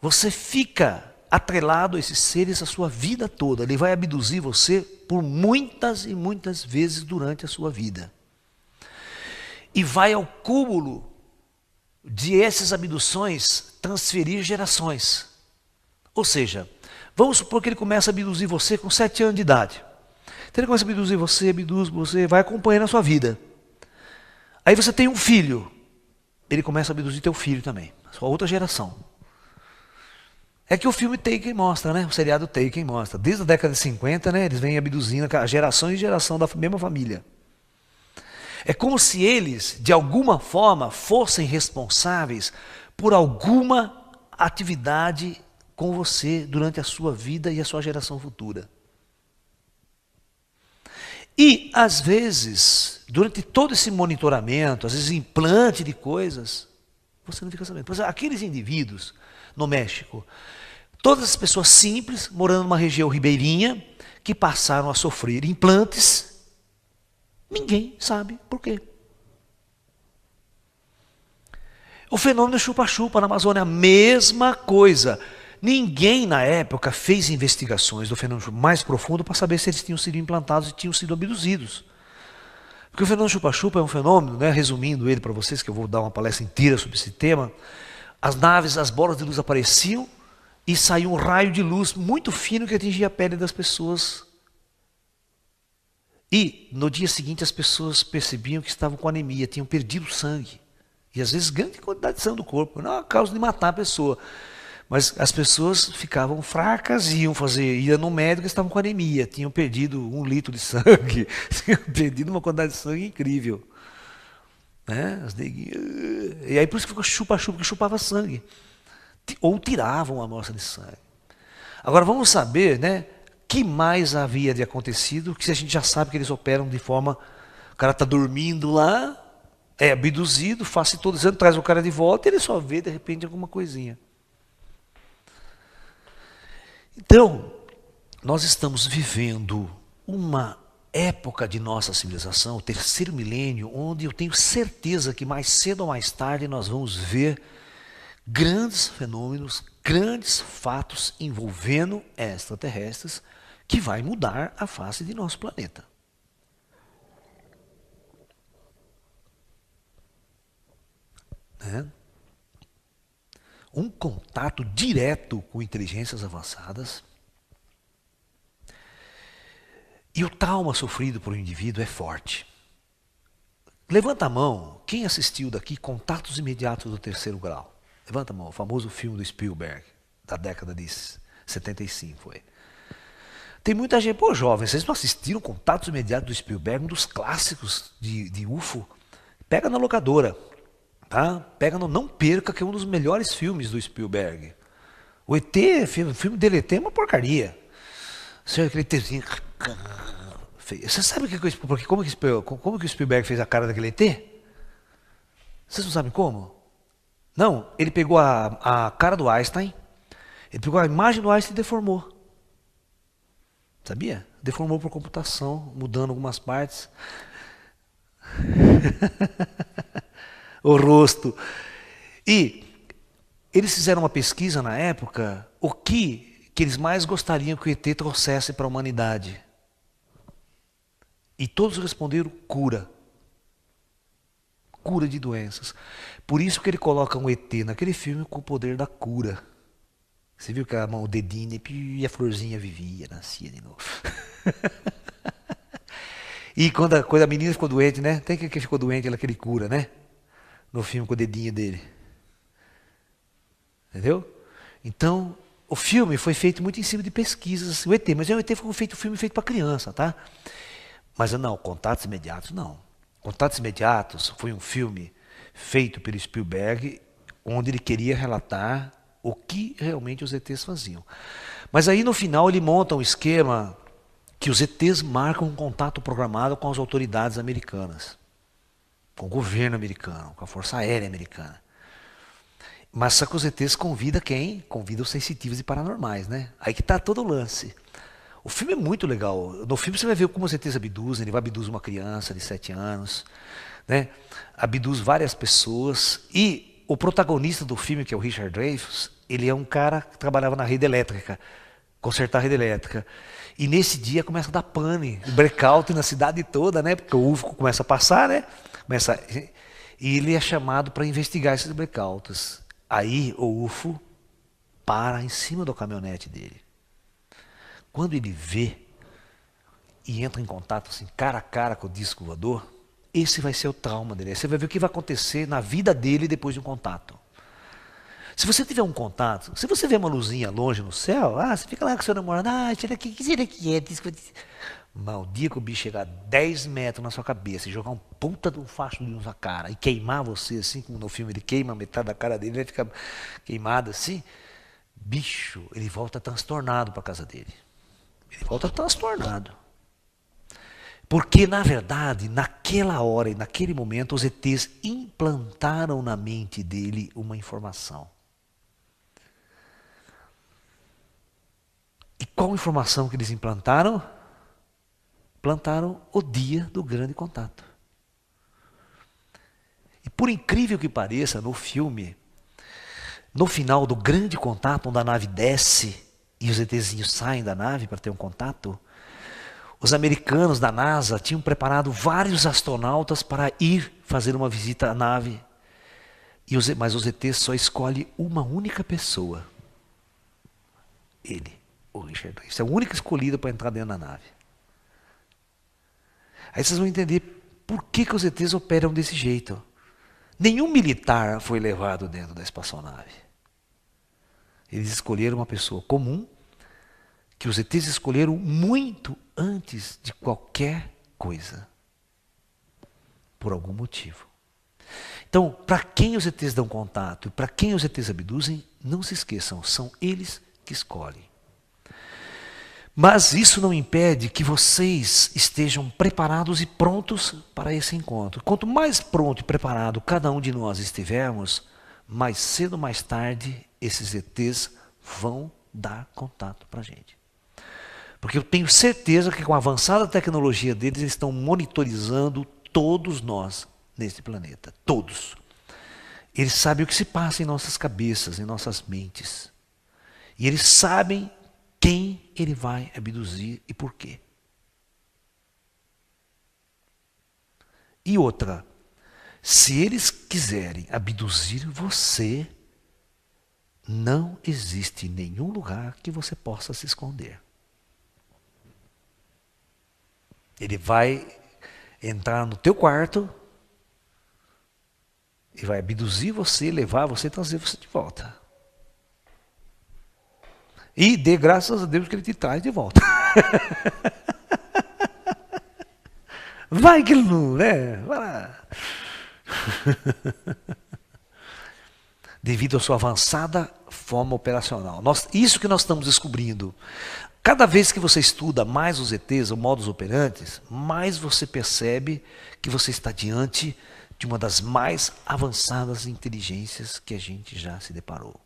você fica atrelado a esses seres a sua vida toda. Ele vai abduzir você por muitas e muitas vezes durante a sua vida. E vai ao cúmulo de essas abduções transferir gerações. Ou seja, vamos supor que ele começa a abduzir você com 7 anos de idade. Então ele começa a abduzir você, abduz você, vai acompanhando a sua vida. Aí você tem um filho. Ele começa a abduzir teu filho também, a sua outra geração. É que o filme Taken mostra, né? O seriado Taken mostra. Desde a década de 50, né? Eles vêm abduzindo a geração em geração da mesma família. É como se eles, de alguma forma, fossem responsáveis por alguma atividade com você durante a sua vida e a sua geração futura. E, às vezes, durante todo esse monitoramento, às vezes implante de coisas, você não fica sabendo. Por exemplo, aqueles indivíduos no México, todas as pessoas simples, morando numa região ribeirinha, que passaram a sofrer implantes, ninguém sabe por quê. O fenômeno chupa-chupa na Amazônia, a mesma coisa. Ninguém na época fez investigações do fenômeno mais profundo para saber se eles tinham sido implantados e tinham sido abduzidos. Porque o fenômeno chupa-chupa é um fenômeno, né, resumindo ele para vocês, que eu vou dar uma palestra inteira sobre esse tema. As naves, as bolas de luz apareciam e saía um raio de luz muito fino que atingia a pele das pessoas. E no dia seguinte as pessoas percebiam que estavam com anemia, tinham perdido sangue. E às vezes grande quantidade de sangue do corpo, não a causa de matar a pessoa. Mas as pessoas ficavam fracas, ia no médico e estavam com anemia, tinham perdido 1 litro de sangue, tinham perdido uma quantidade de sangue incrível. Né? E aí por isso que ficou chupa-chupa, que chupava sangue. Ou tiravam a amostra de sangue. Agora vamos saber, né, que mais havia de acontecido, que a gente já sabe que eles operam de forma, o cara está dormindo lá, é abduzido, faz todo exame, traz o cara de volta e ele só vê de repente alguma coisinha. Então, nós estamos vivendo uma época de nossa civilização, o terceiro milênio, onde eu tenho certeza que mais cedo ou mais tarde nós vamos ver grandes fenômenos, grandes fatos envolvendo extraterrestres que vai mudar a face de nosso planeta. Né? Um contato direto com inteligências avançadas. E o trauma sofrido por um indivíduo é forte. Levanta a mão, quem assistiu daqui Contatos Imediatos do Terceiro Grau? Levanta a mão, o famoso filme do Spielberg, da década de 75. Foi. Tem muita gente, pô, jovem, vocês não assistiram Contatos Imediatos do Spielberg, um dos clássicos de UFO? Pega na locadora, tá? Pega no Não Perca, que é um dos melhores filmes do Spielberg. O ET, filme dele ET é uma porcaria. Você aquele ETzinho. Você sabe como que o Spielberg fez a cara daquele ET? Vocês não sabem como? Não, ele pegou a cara do Einstein, ele pegou a imagem do Einstein e deformou. Sabia? Deformou por computação, mudando algumas partes. O rosto. E eles fizeram uma pesquisa na época, o que eles mais gostariam que o ET trouxesse para a humanidade. E todos responderam cura. Cura de doenças. Por isso que ele coloca um ET naquele filme com o poder da cura. Você viu que o dedinho e a florzinha vivia, nascia de novo. E quando a menina ficou doente, né? Tem que ficou doente, ela que ele cura, né? No filme com o dedinho dele. Entendeu? Então, o filme foi feito muito em cima de pesquisas, assim, o ET, mas o ET foi um filme feito para criança, tá? Mas não, Contatos Imediatos não. Contatos Imediatos foi um filme feito pelo Spielberg, onde ele queria relatar o que realmente os ETs faziam. Mas aí no final ele monta um esquema que os ETs marcam um contato programado com as autoridades americanas, com o governo americano, com a Força Aérea Americana. Mas só que os ETs convida quem? Convida os sensitivos e paranormais, né? Aí que está todo o lance. O filme é muito legal. No filme você vai ver como os ETs abduzem. Ele vai abduzir uma criança de 7 anos, né? Abduz várias pessoas. E o protagonista do filme, que é o Richard Dreyfuss, ele é um cara que trabalhava na rede elétrica, consertar a rede elétrica. E nesse dia começa a dar pane, blackout na cidade toda, né? Porque o UFO começa a passar, né? E ele é chamado para investigar esses blackouts. Aí o UFO para em cima do caminhonete dele. Quando ele vê e entra em contato assim, cara a cara com o disco voador, esse vai ser o trauma dele. Aí você vai ver o que vai acontecer na vida dele depois de um contato. Se você tiver um contato, se você vê uma luzinha longe no céu, você fica lá com seu namorado, tira aqui, que será que é? Mas o dia que o bicho chegar a 10 metros na sua cabeça e jogar um puta de um facho de luz na cara e queimar você, assim como no filme ele queima metade da cara dele, ele fica queimado assim, bicho, ele volta transtornado para casa dele. Ele volta transtornado. Porque, na verdade, naquela hora e naquele momento, os ETs implantaram na mente dele uma informação. E qual informação que eles implantaram? Plantaram o dia do grande contato. E por incrível que pareça, no filme, no final do grande contato, onde a nave desce e os ETzinhos saem da nave para ter um contato, os americanos da NASA tinham preparado vários astronautas para ir fazer uma visita à nave. Mas os ETs só escolhem uma única pessoa. Ele, o Richard. Isso é o único escolhido para entrar dentro da nave. Aí vocês vão entender por que os ETs operam desse jeito. Nenhum militar foi levado dentro da espaçonave. Eles escolheram uma pessoa comum, que os ETs escolheram muito antes de qualquer coisa. Por algum motivo. Então, para quem os ETs dão contato e para quem os ETs abduzem, não se esqueçam, são eles que escolhem. Mas isso não impede que vocês estejam preparados e prontos para esse encontro. Quanto mais pronto e preparado cada um de nós estivermos, mais cedo ou mais tarde, esses ETs vão dar contato para a gente. Porque eu tenho certeza que com a avançada tecnologia deles, eles estão monitorizando todos nós neste planeta. Todos. Eles sabem o que se passa em nossas cabeças, em nossas mentes. E eles sabem quem ele vai abduzir e por quê. E outra, se eles quiserem abduzir você, não existe nenhum lugar que você possa se esconder. Ele vai entrar no teu quarto e vai abduzir você, levar você e trazer você de volta. E dê graças a Deus que ele te traz de volta. Vai que ele não, né? Vai lá. Devido à sua avançada forma operacional. Isso que nós estamos descobrindo. Cada vez que você estuda mais os ETs, o modus operandi, mais você percebe que você está diante de uma das mais avançadas inteligências que a gente já se deparou.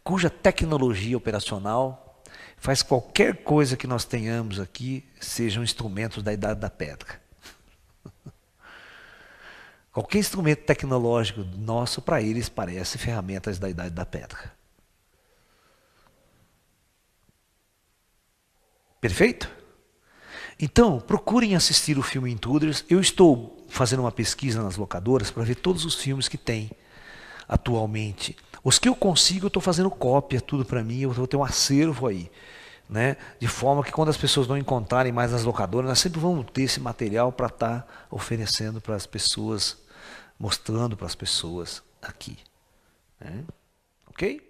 Cuja tecnologia operacional faz qualquer coisa que nós tenhamos aqui sejam instrumentos da Idade da Pedra. Qualquer instrumento tecnológico nosso, para eles, parece ferramentas da Idade da Pedra. Perfeito? Então, procurem assistir o filme Intruders. Eu estou fazendo uma pesquisa nas locadoras para ver todos os filmes que tem atualmente. Os que eu consigo, eu estou fazendo cópia, tudo para mim, eu vou ter um acervo aí. Né? De forma que quando as pessoas não encontrarem mais nas locadoras, nós sempre vamos ter esse material para estar oferecendo para as pessoas, mostrando para as pessoas aqui. Né? Ok?